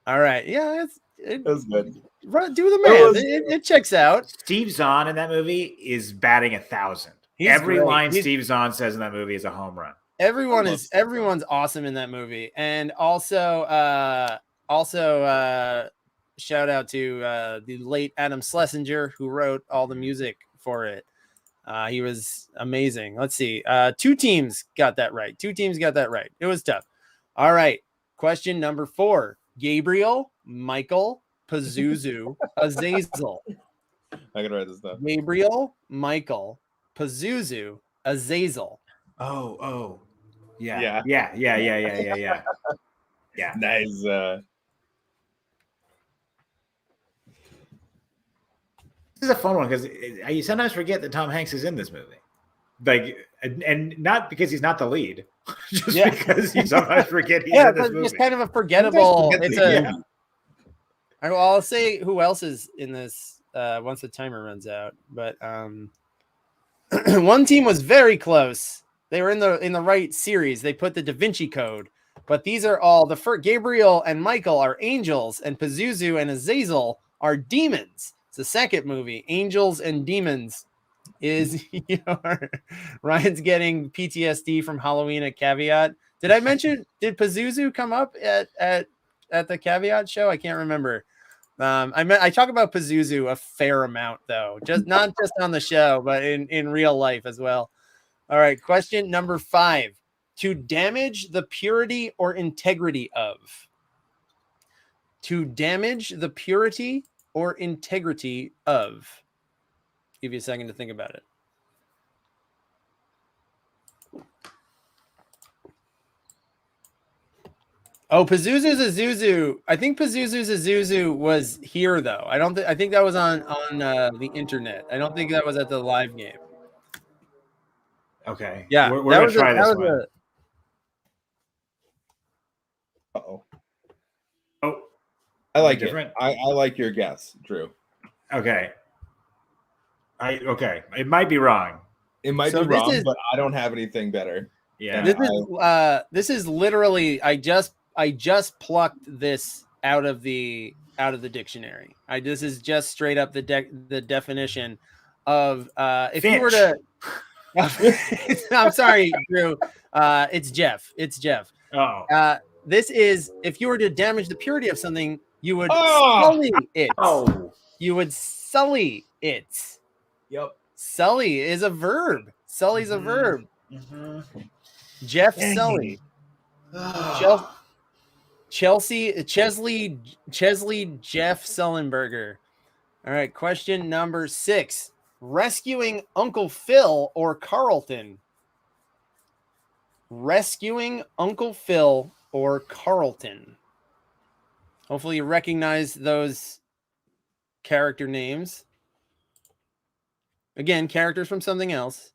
All right, yeah, That's good. Do the math. It checks out. Steve Zahn in that movie is batting 1,000. Every line Steve Zahn says in that movie is a home run. Everyone's awesome in that movie, and also shout out to the late Adam Schlesinger, who wrote all the music for it. He was amazing. Let's see. Two teams got that right. It was tough. All right. Question number 4. Gabriel, Michael, Pazuzu, Azazel. I gotta write this down. Gabriel, Michael, Pazuzu, Azazel. Oh. Yeah. Yeah. Nice. This is a fun one because you sometimes forget that Tom Hanks is in this movie. Like, and not because he's not the lead, just because you sometimes forget he's in this movie. It's kind of a forgettable. I'll say who else is in this once the timer runs out. But one team was very close. They were in the right series. They put the Da Vinci Code. But these are all Gabriel and Michael are angels, and Pazuzu and Azazel are demons. It's the second movie, Angels and Demons. Is Ryan's getting PTSD from Halloween at Caveat. Did I mention? Did Pazuzu come up at the Caveat show? I can't remember. I talk about Pazuzu a fair amount though, not just on the show, but in real life as well. All right, question number 5. To damage the purity or integrity of. To damage the purity or integrity of. Give you a second to think about it. Oh, Pazuzu's Azuzu. I think Pazuzu's Azuzu was here though. I think that was on the internet. I don't think that was at the live game. Okay. Yeah, we're gonna try this one. Uh-oh. Oh, I like it. I like your guess, Drew. Okay. It might be wrong. It might be wrong, but I don't have anything better. Yeah. This is literally I just plucked this out of the dictionary. This is just straight up the definition of if Finch. you were to I'm sorry, Drew. It's Jeff. Oh. This is if you were to damage the purity of something, you would sully it. Oh. You would sully it. Yep. Sully is a verb. Sully's a verb. Mm-hmm. Jeff Sully. Chesley Jeff Sullenberger. All right, question number 6. Rescuing Uncle Phil or Carlton? Rescuing Uncle Phil or Carlton? Hopefully you recognize those character names. Again, characters from something else.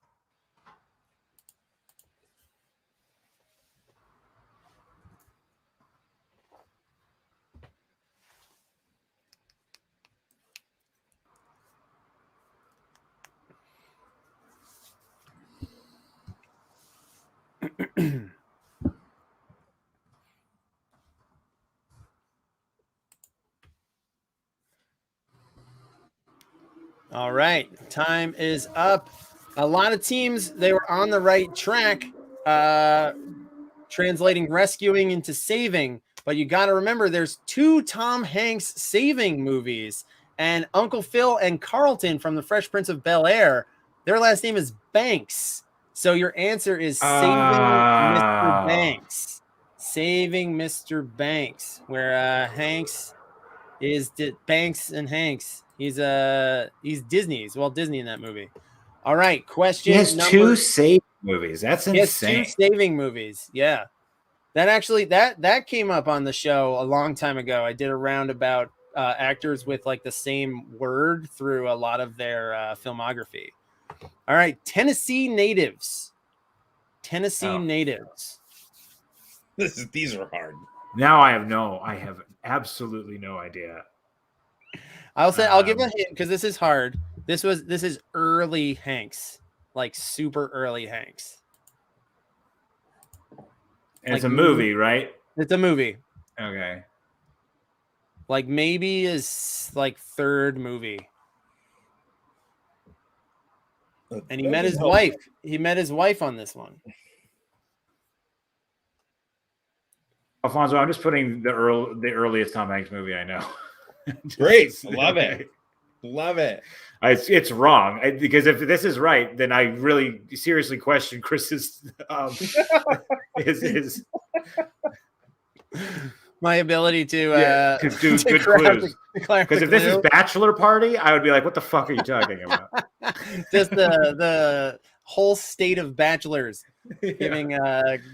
All right, time is up. A lot of teams, they were on the right track, translating rescuing into saving. But you got to remember, there's 2 Tom Hanks saving movies. And Uncle Phil and Carlton from The Fresh Prince of Bel-Air, their last name is Banks. So your answer is Saving Mr. Banks. Saving Mr. Banks, where Hanks is Banks and Hanks. He's Disney's Walt Disney in that movie. All right, question. He has two saving movies. That's insane. He has 2 saving movies. Yeah, that actually that came up on the show a long time ago. I did a round about actors with like the same word through a lot of their filmography. All right, Tennessee natives. Natives. These are hard. Now I have absolutely no idea. I'll give a hint because this is hard. This is early Hanks, like super early Hanks. And it's a movie, right? It's a movie. Okay. Like maybe his like 3rd movie. And he met his wife. He met his wife on this one. Alfonso, I'm just putting the earliest Tom Hanks movie I know. Great. Love it. Love it. It's wrong because if this is right, then I really seriously question Chris's his my ability to do good clues. Because if this is Bachelor Party, I would be like, "What the fuck are you talking about?" Just the whole state of bachelors giving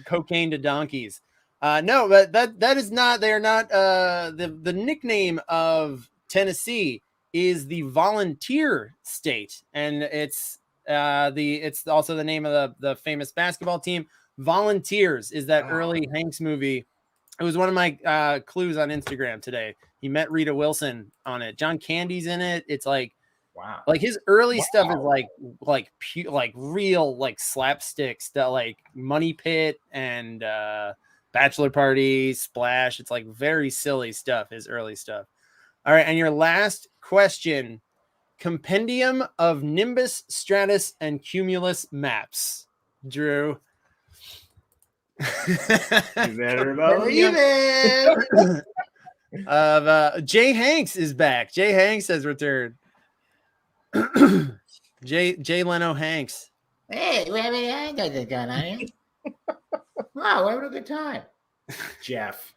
cocaine to donkeys. No, but that is not. They are not. The nickname of Tennessee is the volunteer state, and it's also the name of the famous basketball team. Volunteers is that early Hanks movie. It was one of my clues on Instagram today. He met Rita Wilson on it. John Candy's in it. It's like, wow, like his early stuff is like real like slapstick stuff, like Money Pit and Bachelor Party, Splash. It's like very silly stuff. His early stuff. All right, and your last question: compendium of Nimbus, Stratus, and Cumulus maps. Drew. You better believe it. Jay Hanks is back. Jay Hanks has returned. Jay Leno Hanks. Hey, I got this gun on you. Wow, we're having a good time. Jeff.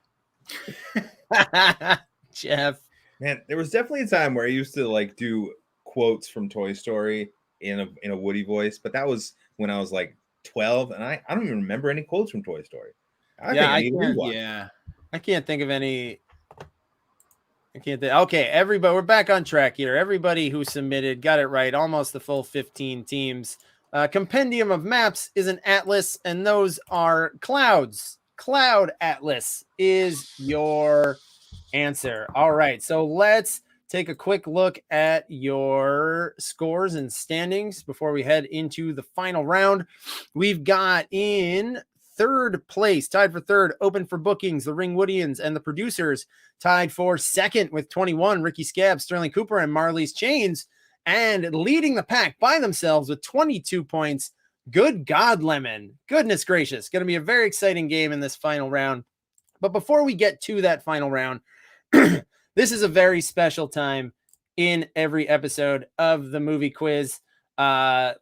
Jeff. Man, there was definitely a time where I used to like do quotes from Toy Story in a Woody voice, but that was when I was like 12, and I don't even remember any quotes from Toy Story. I can't think of any. Okay, everybody, we're back on track here. Everybody who submitted got it right. Almost the full 15 teams. Compendium of maps is an atlas, and those are clouds. Cloud atlas is your answer. All right, so let's take a quick look at your scores and standings before we head into the final round. We've got in 3rd place, tied for 3rd, open for bookings, the Ringwoodians and the Producers, tied for 2nd with 21, Ricky Scab, Sterling Cooper, and Marley's Chains, and leading the pack by themselves with 22 points, Good God Lemon. Goodness gracious, going to be a very exciting game in this final round. But before we get to that final round, this is a very special time in every episode of the movie quiz. This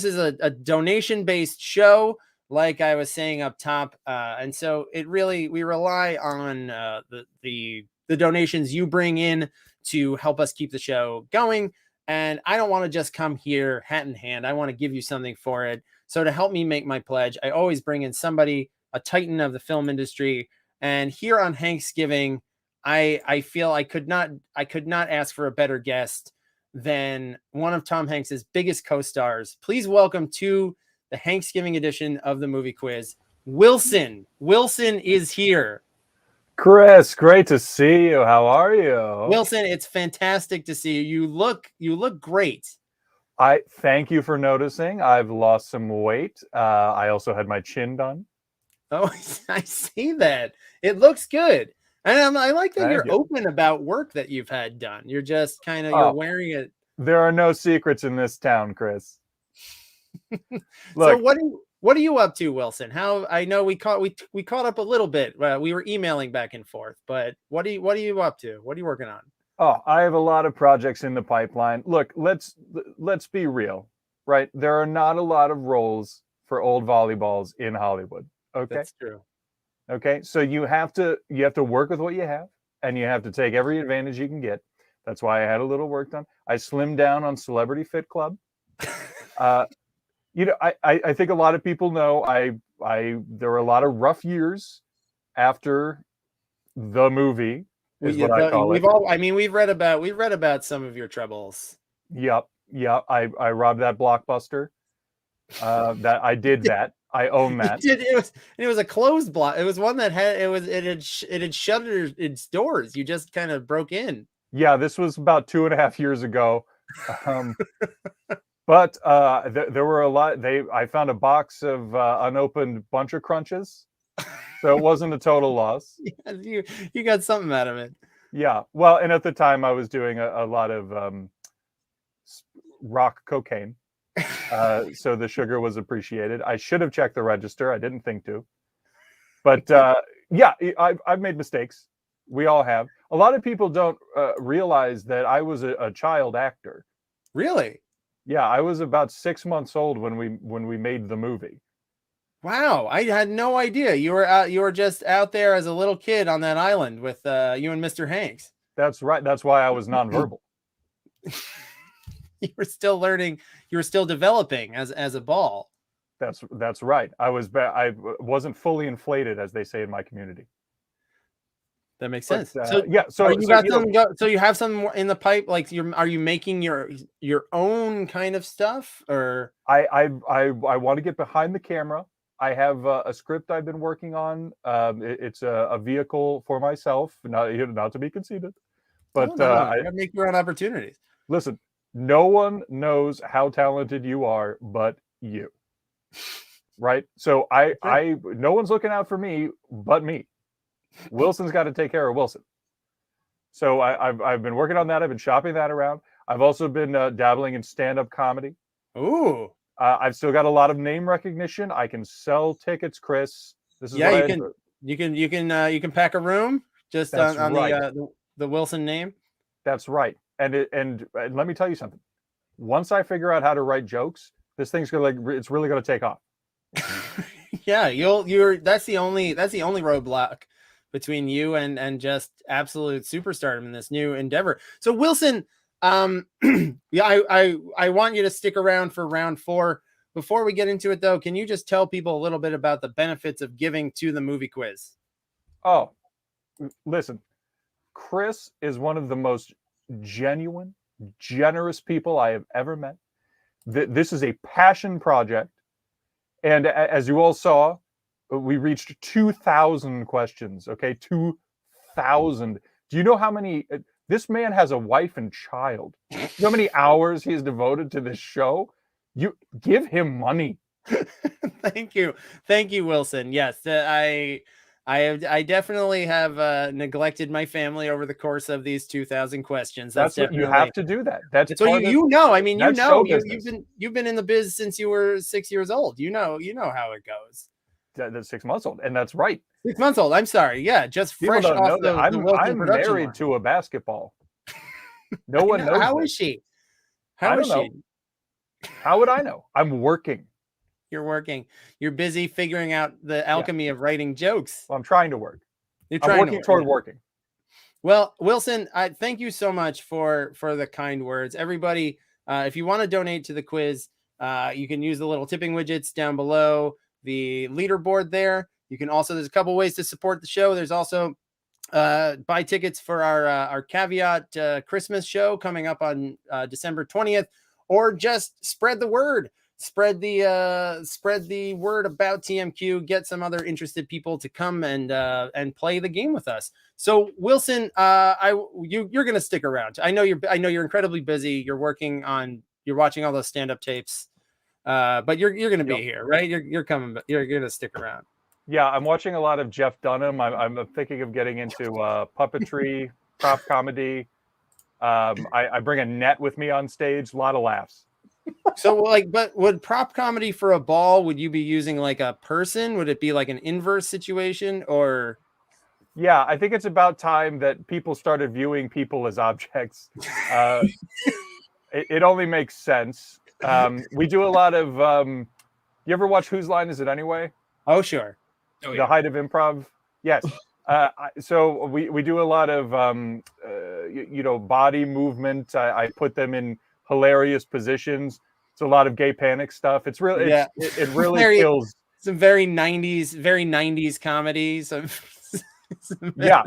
is a donation-based show, like I was saying up top. And so we rely on the donations you bring in to help us keep the show going. And I don't want to just come here hat in hand. I want to give you something for it. So to help me make my pledge, I always bring in somebody, a titan of the film industry. And here on HANKSGIVING, I feel I could not ask for a better guest than one of Tom Hanks's biggest co-stars. Please welcome to the HANKSGIVING edition of the movie quiz, Wilson. Wilson is here. Chris, great to see you. How are you? Wilson, it's fantastic to see you. You look great. I thank you for noticing. I've lost some weight. I also had my chin done. Oh, I see that. It looks good. And I like that you're open about work that you've had done. You're just kind of you're wearing it. There are no secrets in this town, Chris. Look, so what are you up to, Wilson? How I know we caught up a little bit. We were emailing back and forth, but what are you up to? What are you working on? Oh, I have a lot of projects in the pipeline. Look, let's be real, right? There are not a lot of roles for old volleyballs in Hollywood. Okay, that's true. Okay, so you have to work with what you have, and you have to take every advantage you can get. That's why I had a little work done. I slimmed down on Celebrity Fit Club. You know, I think a lot of people know there were a lot of rough years after the movie, is what I call it. I mean, we've read about some of your troubles. Yep. I robbed that Blockbuster. That I did that. I own that. It was a closed block. It was one that it had shuttered its doors. You just kind of broke in. Yeah, this was about 2.5 years ago. But there were a lot. I found a box of unopened Buncher Crunches, so it wasn't a total loss. Yeah, you got something out of it. Yeah, well, and at the time I was doing a lot of rock cocaine, so the sugar was appreciated. I should have checked the register. I didn't think to, but yeah, I've made mistakes. We all have. A lot of people don't realize that I was a child actor. Really? Yeah, I was about 6 months old when we made the movie. Wow, I had no idea. You were just out there as a little kid on that island with you and Mr. Hanks. That's right. That's why I was nonverbal. You were still learning. You were still developing as a ball. That's right. I wasn't fully inflated, as they say in my community. That makes sense. So yeah. So you have some in the pipe. Like are you making your own kind of stuff, or I want to get behind the camera. I have a script I've been working on. It's a vehicle for myself, not to be conceited, but I make your own opportunities. Listen, no one knows how talented you are but you, right? So no one's looking out for me but me. Wilson's got to take care of Wilson. So I've been working on that. I've been shopping that around. I've also been dabbling in stand-up comedy. Ooh. I've still got a lot of name recognition. I can sell tickets, Chris. This is you can pack a room just on right. the Wilson name. That's right. And let me tell you something. Once I figure out how to write jokes, this thing's it's really gonna take off. Yeah, that's the only roadblock between you and just absolute superstardom in this new endeavor. So Wilson, yeah, I want you to stick around for round 4. Before we get into it though, can you just tell people a little bit about the benefits of giving to the movie quiz? Oh, listen, Chris is one of the most genuine, generous people I have ever met. This is a passion project. And as you all saw, we reached 2,000 questions. Okay, 2,000. Do you know how many? This man has a wife and child. You know how many hours he's devoted to this show? You give him money. Thank you, Wilson. Yes, I definitely have neglected my family over the course of these 2,000 questions. That's what you have to do. That's so you know. I mean, you've been in the biz since you were 6 years old. You know how it goes. That's 6 months old, and that's right. 6 months old. I'm sorry. Yeah, just fresh off the I'm married line. To a basketball. No one knows. How is she? How is she? How would I know? I'm working. You're working. You're busy figuring out the alchemy of writing jokes. Well, I'm trying to work. I'm working toward working. Well, Wilson, I thank you so much for the kind words. Everybody, if you want to donate to the quiz, you can use the little tipping widgets down below the leaderboard there. You can also, there's a couple ways to support the show. There's also buy tickets for our Caveat Christmas show coming up on December 20th, or just spread the word. Spread the word about TMQ. Get some other interested people to come and play the game with us. So Wilson, you're gonna stick around. I know you're incredibly busy. You're watching all those stand-up tapes, but you're gonna be here, right? You're coming. You're gonna stick around. Yeah, I'm watching a lot of Jeff Dunham. I'm thinking of getting into puppetry, prop comedy. I bring a net with me on stage. A lot of laughs. So but would prop comedy for a ball, would you be using like a person? Would it be like an inverse situation, or? Yeah, I think it's about time that people started viewing people as objects. It only makes sense. We do a lot of, you ever watch Whose Line Is It Anyway? Oh, sure. The height of improv. Yes. So we do a lot of body movement. I put them in hilarious positions. It's a lot of gay panic stuff. It's really it really kills. Some very 90s comedy. Yeah.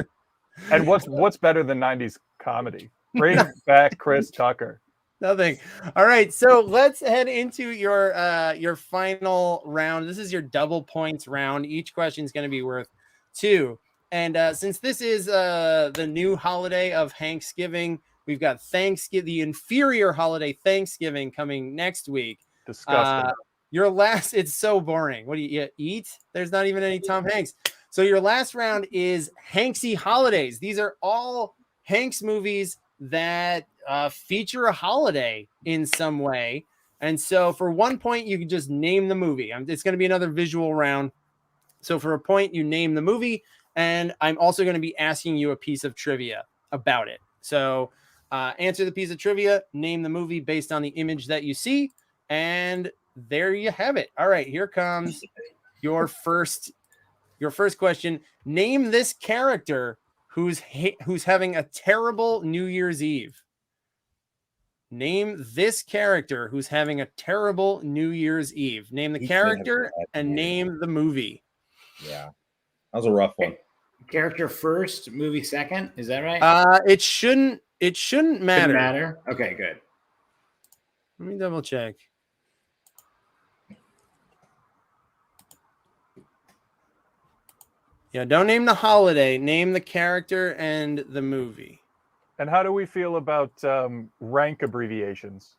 And what's better than 90s comedy? Bring back Chris Tucker. Nothing. All right, so let's head into your final round. This is your double points round. Each question is going to be worth 2. And since this is the new holiday of HANKSGIVing, we've got Thanksgiving, the inferior holiday Thanksgiving coming next week. Disgusting. It's so boring. What do you eat? There's not even any Tom Hanks. So your last round is Hanksy holidays. These are all Hanks movies that feature a holiday in some way. And so for 1 point, you can just name the movie. It's going to be another visual round. So for a point, you name the movie. And I'm also going to be asking you a piece of trivia about it. So answer the piece of trivia, name the movie based on the image that you see. And there you have it. All right, here comes your first question. Name this character who's having a terrible New Year's Eve. Name this character who's having a terrible New Year's Eve. Name the character and name the movie. Yeah, that was a rough one. Character first, movie second. Is that right? It shouldn't matter. Shouldn't matter. Okay, good. Let me double check. Yeah, don't name the holiday. Name the character and the movie. And how do we feel about rank abbreviations?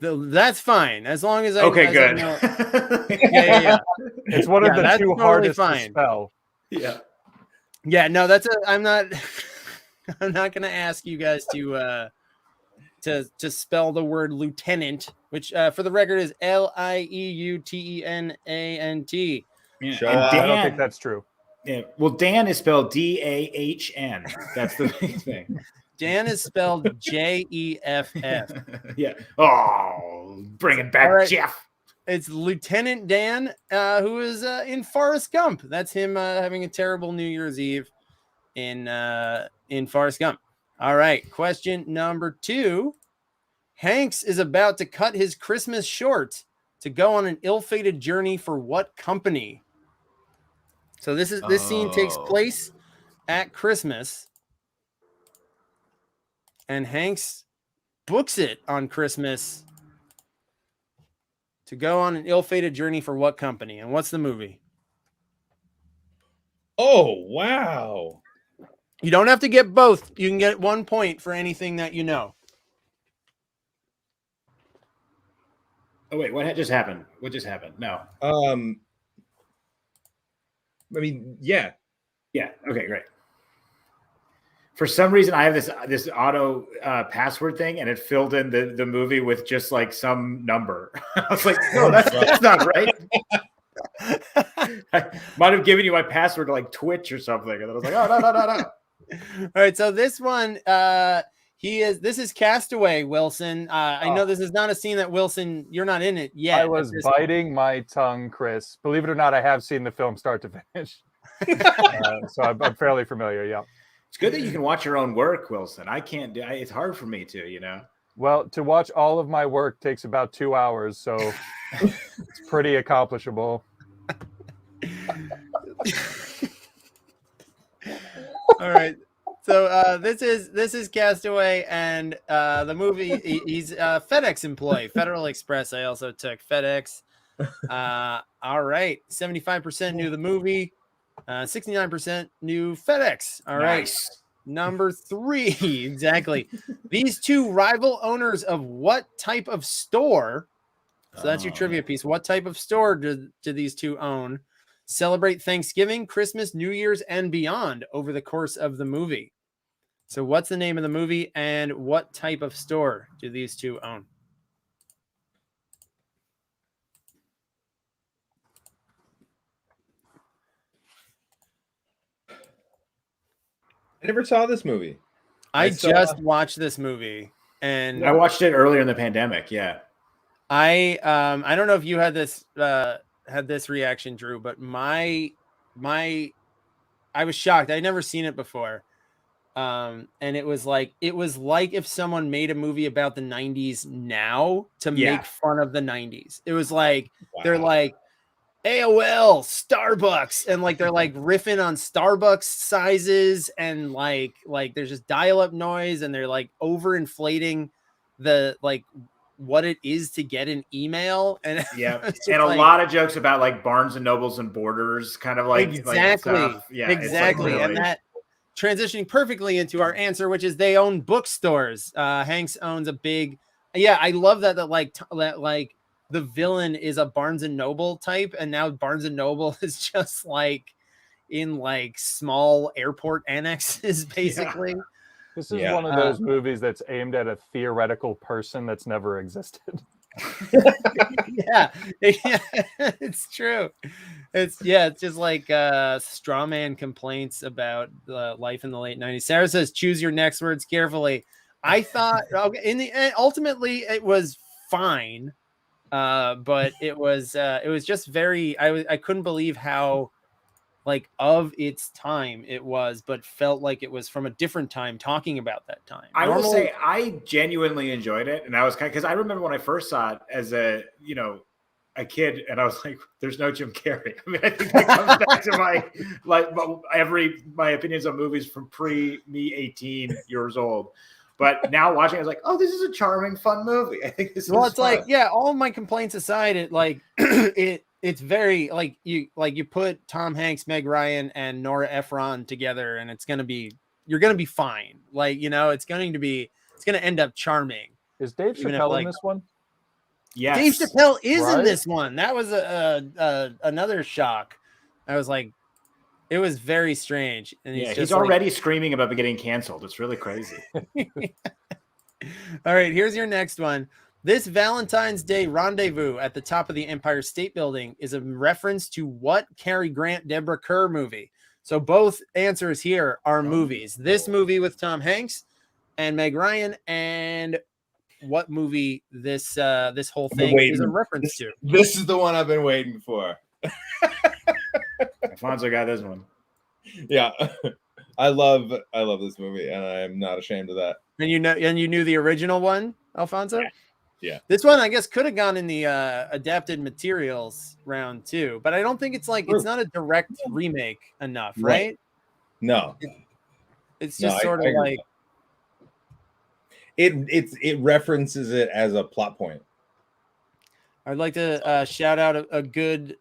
That's fine, as long as I. Okay, good. I know. Yeah. It's one of the 2 totally hardest fine. to spell. Yeah. Yeah, no, I'm not going to ask you guys to spell the word lieutenant, which for the record is Lieutenant. Yeah. I don't think that's true. Yeah. Well, Dan is spelled Dahn. That's the big thing. Dan is spelled Jeff. Yeah. Oh, bringing back Jeff. It's Lieutenant Dan, who is in Forrest Gump. That's him having a terrible New Year's Eve in Forrest Gump. All right, question number 2. Hanks is about to cut his Christmas short to go on an ill-fated journey for what company? So this scene takes place at Christmas, and Hanks books it on Christmas to go on an ill-fated journey for what company? And what's the movie? Oh, wow. You don't have to get both. You can get 1 point for anything that you know. Oh, wait, what just happened? What just happened? No. I mean, yeah. Yeah. Okay, great. For some reason, I have this auto password thing, and it filled in the movie with just like some number. I was like, no, that's not right. I might have given you my password to like Twitch or something, and I was like, oh no. All right, so this one, this is Castaway, Wilson. I know this is not a scene that Wilson, you're not in it yet. I was biting my tongue, Chris. Believe it or not, I have seen the film start to finish. So I'm fairly familiar. Yeah. It's good that you can watch your own work, Wilson. I can't do. It's hard for me to, Well, to watch all of my work takes about 2 hours, so it's pretty accomplishable. All right. So this is Castaway, and the movie. He's a FedEx employee, Federal Express. I also took FedEx. All right, 75% knew the movie, 69% knew FedEx. All right, number 3, exactly. These 2 rival owners of what type of store? So that's your trivia piece. What type of store do these 2 own? Celebrate Thanksgiving, Christmas, New Year's, and beyond over the course of the movie. So what's the name of the movie, and what type of store do these 2 own? I never saw this movie. I just watched this movie, and I watched it earlier in the pandemic. Yeah. I don't know if you had this reaction, Drew, but my shocked. I'd never seen it before. And it was like if someone made a movie about the 90s now to make fun of the 90s. It was like they're like AOL, Starbucks, and like they're like riffing on Starbucks sizes, and like there's just dial-up noise, and they're like overinflating the like what it is to get an email, and and a lot of jokes about like Barnes and Nobles and Borders, kind of like exactly, like exactly, like and that transitioning perfectly into our answer, which is they own bookstores. Hanks owns a big, I love that like the villain is a Barnes and Noble type, and now Barnes and Noble is just like in like small airport annexes, basically. This is one of those movies that's aimed at a theoretical person that's never existed. It's true. It's just like straw man complaints about the life in the late 90s. Sarah says, choose your next words carefully. I thought in the end, ultimately it was fine. But it was just very, I couldn't believe how like of its time it was, but felt like it was from a different time talking about that time. I will say I genuinely enjoyed it. And I was because I remember when I first saw it as a kid, and I was like, there's no Jim Carrey. I mean, I think that comes back to my opinions on movies from me 18 years old. But now watching, I was like, oh, this is a charming, fun movie. I think this is it's fun. like, all of my complaints aside, it like it's very like you put Tom Hanks, Meg Ryan, and Nora Ephron together, and you're gonna be fine. Like, it's gonna end up charming. Is Dave Chappelle in this one? Yes. Dave Chappelle is in this one. That was another shock. I was like, it was very strange. And he's already screaming about getting canceled. It's really crazy. All right, here's your next one. This Valentine's Day rendezvous at the top of the Empire State Building is a reference to what Cary Grant, Deborah Kerr movie? So both answers here are movies. This movie with Tom Hanks and Meg Ryan, and what movie this whole thing is a reference to. This is the one I've been waiting for. Alfonso got this one. Yeah. I love this movie, and I'm not ashamed of that. And you knew the original one, Alfonso? Yeah. This one I guess could have gone in the adapted materials round too, but I don't think it's like it's not a direct remake enough, right? No. It's just sort of like it references it as a plot point. I'd like to shout out a good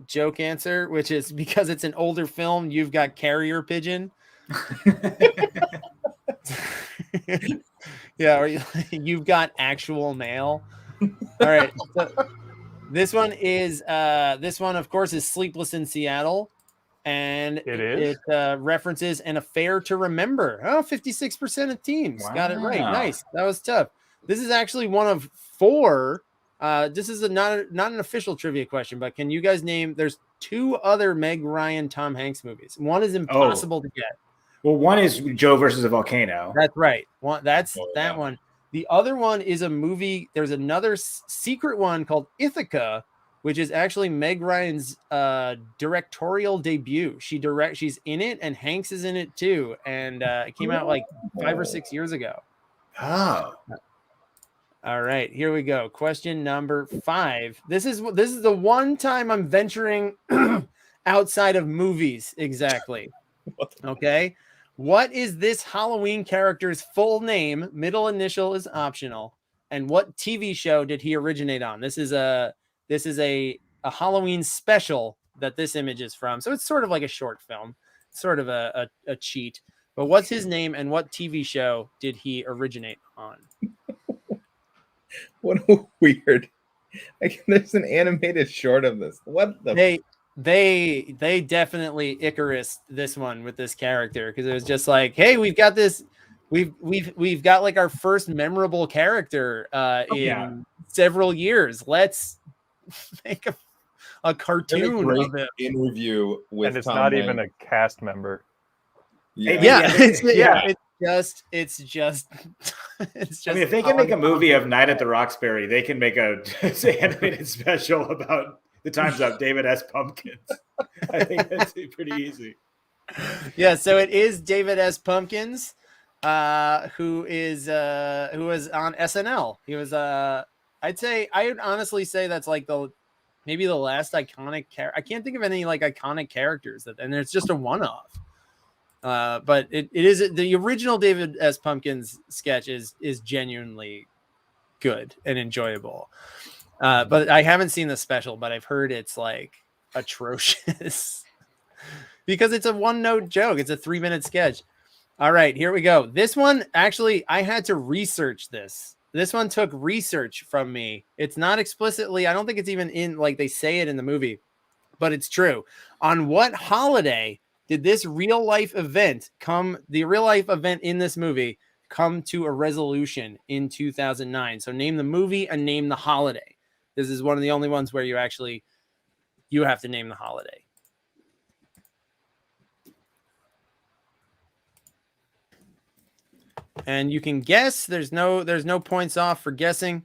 joke answer, which is because it's an older film, you've got carrier pigeon. Yeah, or you've got actual mail. All right. So this one, of course, is Sleepless in Seattle. And it references An Affair to Remember. 56% of teams got it right. Nice. That was tough. This is actually one of 4. This is not an official trivia question, but can you guys name? There's 2 other Meg Ryan, Tom Hanks movies. One is impossible to get. Well, one is Joe versus a Volcano. That's right. One that one. The other one is a movie. There's another secret one called Ithaca, which is actually Meg Ryan's directorial debut. She's in it, and Hanks is in it too. And it came out like 5 or 6 years ago. Oh. All right, here we go. Question number 5. This is the one time I'm venturing outside of movies. Exactly. Okay. What is this Halloween character's full name? Middle initial is optional. And what TV show did he originate on? This is a Halloween special that this image is from. So it's sort of like a short film, sort of a cheat. But what's his name and what TV show did he originate on? What a weird. Like, there's an animated short of this. What the They definitely Icarus this one with this character, because it was just like, hey, we've got this, we've got like our first memorable character in several years. Let's make a cartoon of him. In review with, and it's Tom not Hanks. even a cast member. It's just. I mean, if they can make a movie of Night at the Roxbury, they can make a animated special about the Time's Up, David S. Pumpkins. I think that's pretty easy. Yeah, so it is David S. Pumpkins, who was on SNL. He was I would honestly say that's like maybe the last iconic character. I can't think of any like iconic characters and it's just a one-off. But it is the original David S. Pumpkins sketch is genuinely good and enjoyable. But I haven't seen the special, but I've heard it's like atrocious because it's a one-note joke. It's a 3-minute sketch. All right, here we go. This one, actually, I had to research this. This one took research from me. It's not explicitly, I don't think it's even in, like they say it in the movie, but it's true. On what holiday did this real life event the real life event in this movie come to a resolution in 2009? So name the movie and name the holiday. This is one of the only ones where you have to name the holiday. And you can guess. There's no points off for guessing.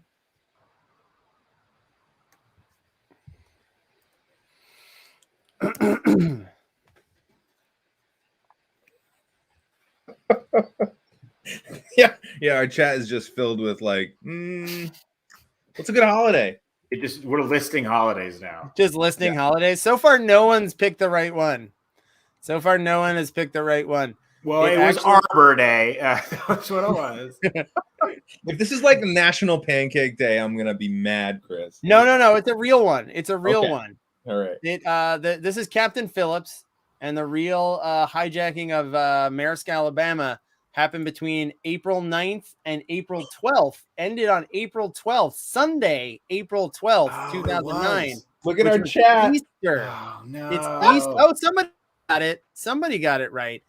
Yeah. Our chat is just filled with like, what's a good holiday? We're listing holidays now. Just listing holidays. So far, no one's picked the right one. So far, no one has picked the right one. Well, it was Arbor Day. That's what it was. If this is like National Pancake Day, I'm gonna be mad, Chris. No. It's a real one. It's a real one. All right. This is Captain Phillips, and the real hijacking of Maersk, Alabama happened between April 9th and April 12th. Ended on April 12th, Sunday, April 12th, 2009. Look at our chat. Easter. Oh, no. It's Easter. Oh, somebody got it. Somebody got it right.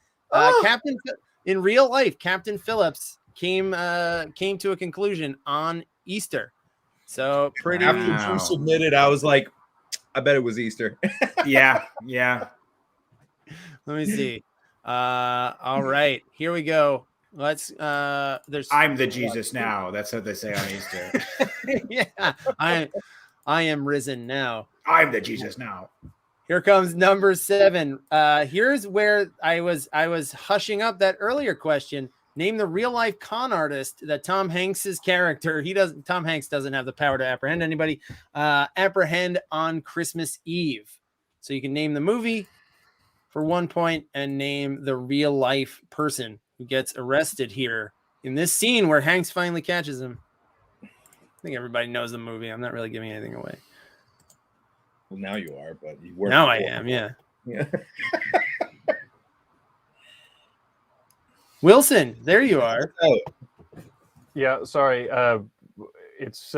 In real life, Captain Phillips came to a conclusion on Easter. So pretty. After you submitted, I was like, I bet it was Easter. Yeah. Let me see. All right, here we go. Let's. I'm the Jesus now. That's what they say on Easter. Yeah, I am risen now. I'm the Jesus now. Here comes number 7. Here's where I was hushing up that earlier question. Name the real life con artist that Tom Hanks's character. Tom Hanks doesn't have the power to apprehend anybody. Apprehend on Christmas Eve. So you can name the movie for 1 point and name the real life person who gets arrested here in this scene where Hanks finally catches him. I think everybody knows the movie. I'm not really giving anything away. Well, now you are, but you were. Now I am, yeah. Wilson, there you are. Yeah, sorry. It's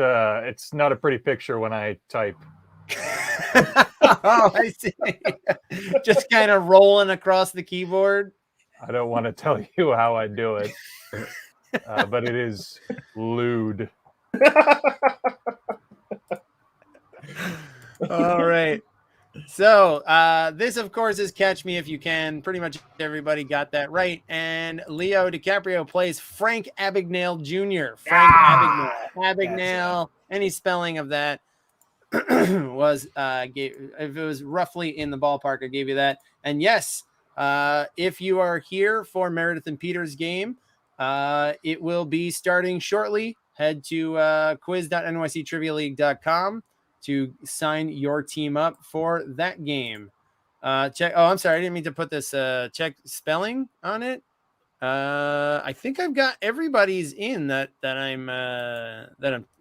not a pretty picture when I type. Oh, I see. Just kind of rolling across the keyboard. I don't want to tell you how I do it, but it is lewd. All right. So this, of course, is Catch Me If You Can. Pretty much everybody got that right. And Leo DiCaprio plays Frank Abagnale Jr. Frank Abagnale. Any spelling of that was if it was roughly in the ballpark, I gave you that. And yes, if you are here for Meredith and Peter's game, it will be starting shortly. Head to quiz.nyctrivialeague.com to sign your team up for that game. Check. Oh, I'm sorry. I didn't mean to put this check spelling on it. I think I've got everybody's in that I'm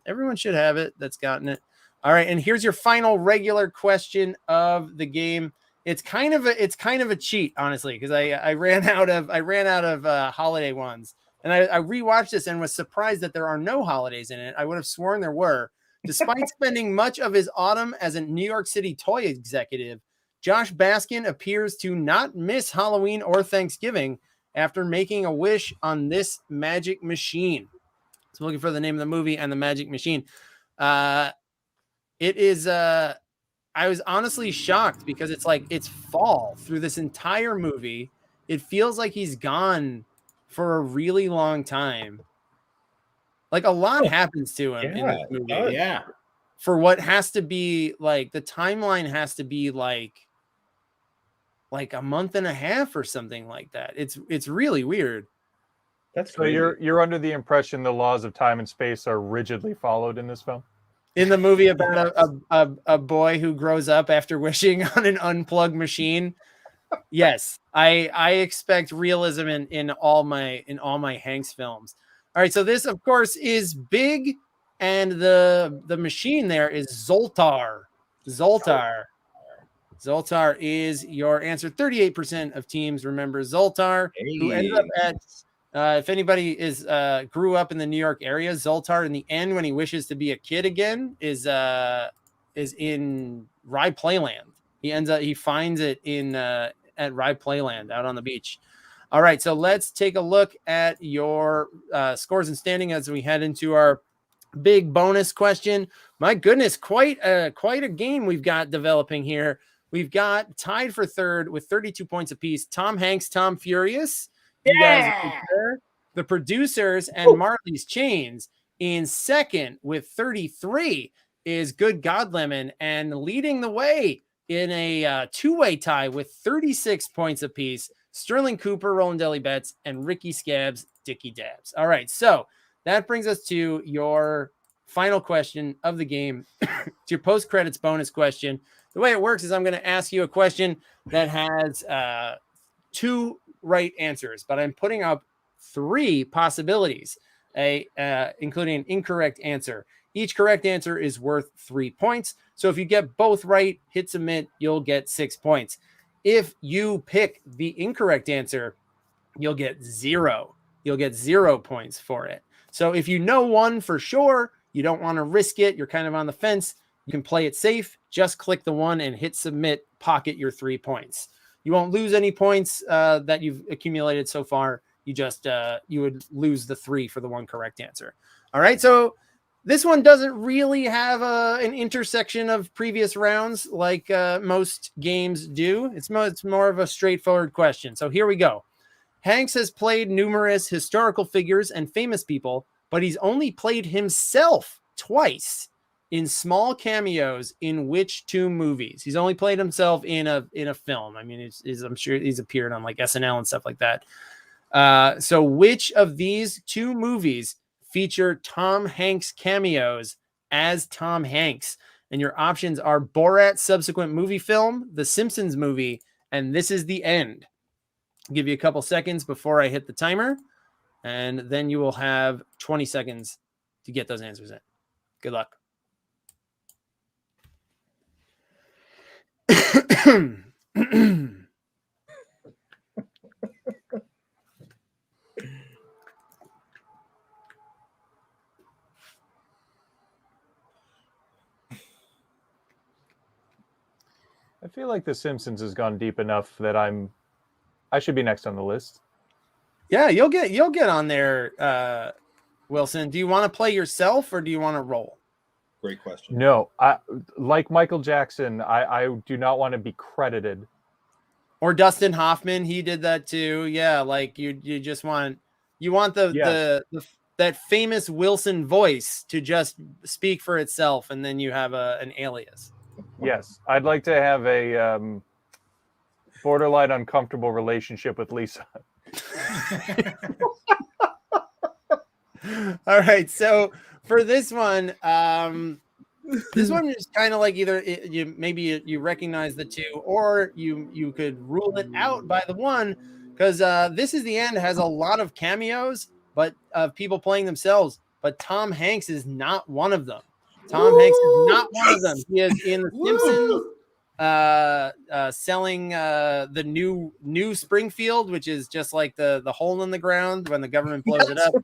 everyone should have it that's gotten it. All right. And here's your final regular question of the game. It's kind of a cheat, honestly, because I ran out of holiday ones, and I rewatched this and was surprised that there are no holidays in it. I would have sworn there were. Despite spending much of his autumn as a New York City toy executive, Josh Baskin appears to not miss Halloween or Thanksgiving after making a wish on this magic machine. So I'm looking for the name of the movie and the magic machine. It is I was honestly shocked because it's fall through this entire movie. It feels like he's gone for a really long time. Like a lot happens to him in this movie. Yeah. For what has to be like the timeline has to be like like a month and a half or something like that. It's really weird. That's So crazy. you're under the impression the laws of time and space are rigidly followed in this film? In the movie about a boy who grows up after wishing on an unplugged machine. Yes, I expect realism in all my Hanks films. All right, so this of course is big, and the machine there is Zoltar. Zoltar is your answer. 38% of teams remember Zoltar, who ended up at if anybody is grew up in the New York area, Zoltar in the end when he wishes to be a kid again is in Rye Playland. He finds it in at Rye Playland out on the beach. All right, so let's take a look at your scores and standing as we head into our big bonus question. My goodness, quite a game we've got developing here. We've got tied for third with 32 points apiece. Tom Hanks, Tom Furious. You guys are there. The producers and Marley's Chains in second with 33 is Good God Lemon, and leading the way in a two-way tie with 36 points apiece, Sterling Cooper, Roland Deli Betts, and Ricky Scabs, Dickie Dabs. All right, so that brings us to your final question of the game. It's your post-credits bonus question. The way it works is I'm going to ask you a question that has two right answers, but I'm putting up three possibilities, including an incorrect answer. Each correct answer is worth 3 points. So if you get both right, hit submit, you'll get 6 points. If you pick the incorrect answer, you'll get 0. You'll get 0 points for it. So if you know one for sure, you don't want to risk it, you're kind of on the fence, you can play it safe. Just click the one and hit submit, pocket your 3 points. You won't lose any points that you've accumulated so far. You just you would lose the 3 for the one correct answer. All right, so this one doesn't really have an intersection of previous rounds like most games do. It's more of a straightforward question. So here we go. Hanks has played numerous historical figures and famous people, but he's only played himself twice in small cameos in which 2 movies? He's only played himself in a film. I mean, I'm sure he's appeared on like SNL and stuff like that. So which of these 2 movies feature Tom Hanks cameos as Tom Hanks? And your options are Borat subsequent movie film, The Simpsons movie, and This Is the End. I'll give you a couple seconds before I hit the timer, and then you will have 20 seconds to get those answers in. Good luck. I feel like The Simpsons has gone deep enough that I should be next on the list. Yeah, you'll get on there, Wilson. Do you want to play yourself or do you want to roll? Great question. No, like Michael Jackson, I do not want to be credited. Or Dustin Hoffman, he did that too. Yeah, like you just want the that famous Wilson voice to just speak for itself, and then you have an alias. Yes, I'd like to have a borderline uncomfortable relationship with Lisa. All right, so for this one is kind of like either you recognize the 2, or you could rule it out by the one, because This Is the End has a lot of cameos, but of people playing themselves. But Tom Hanks is not one of them. Tom Hanks is not one of them. He is in The Simpsons, selling the new Springfield, which is just like the hole in the ground when the government blows it up.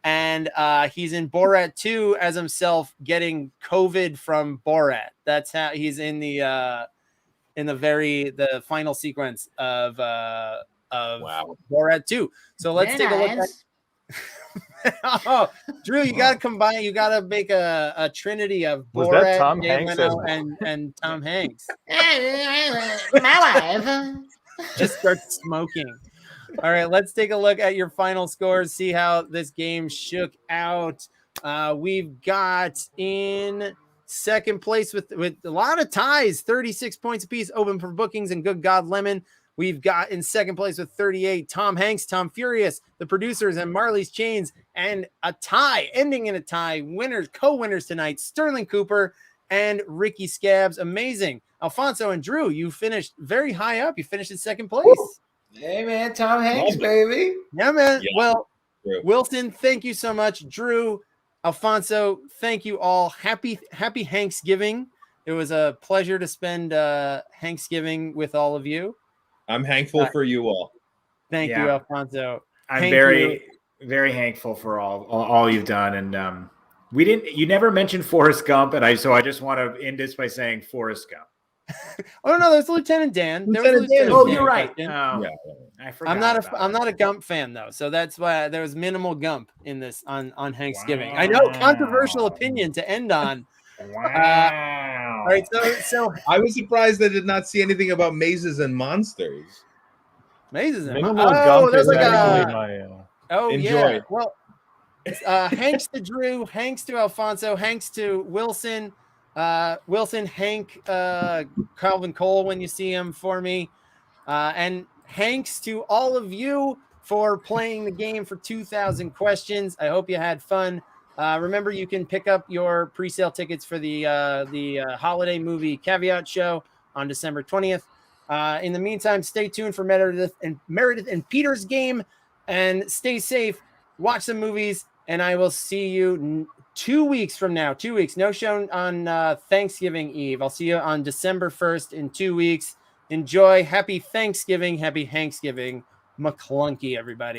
And he's in Borat 2 as himself getting COVID from Borat. That's how he's in the final sequence of Borat 2. So let's take a look at oh, Drew, you got to combine. You got to make a trinity of Borat, Tom Hanks and Tom Hanks. My wife. Just start smoking. All right, let's take a look at your final scores. See how this game shook out. We've got in second place with a lot of ties, 36 points apiece, open for bookings and Good God Lemon We've got in second place with 38, Tom Hanks, Tom Furious, the producers, and Marley's Chains, and a tie, ending in a tie. Co-winners tonight, Sterling Cooper and Ricky Scabs. Amazing. Alfonso and Drew, you finished very high up. You finished in second place. Woo. Hey, man, Tom Hanks, baby. Yeah, man. Yeah. Well, True. Wilson, thank you so much. Drew, Alfonso, thank you all. Happy Hanksgiving. It was a pleasure to spend Hanksgiving with all of you. I'm thankful for you all. Thank you, Alfonso. I'm very thankful for all you've done. And you never mentioned Forrest Gump, and I just want to end this by saying Forrest Gump. Oh no, there's Lieutenant Dan. Oh, you're right. Yeah. I forgot. I'm not a Gump fan though, so that's why there was minimal Gump in this on Hanksgiving. Wow. I know, controversial opinion to end on. Wow. All right, so I was surprised I did not see anything about mazes and monsters. Mazes and Minimal Gump there's is like actually oh Enjoy. Yeah. Well, Hanks to Drew, Hanks to Alfonso, Hanks to Wilson. Wilson, Hank, Calvin Cole when you see him for me, and Hanks to all of you for playing the game for 2,000 questions. I hope you had fun. Remember, you can pick up your pre-sale tickets for the holiday movie Caveat show on December 20th. In the meantime, stay tuned for Meredith and Peter's game, and stay safe. Watch some movies, and I will see you 2 weeks from now. 2 weeks. No show on Thanksgiving Eve. I'll see you on December 1st in 2 weeks. Enjoy. Happy Thanksgiving. Happy Hanksgiving. McClunky, everybody.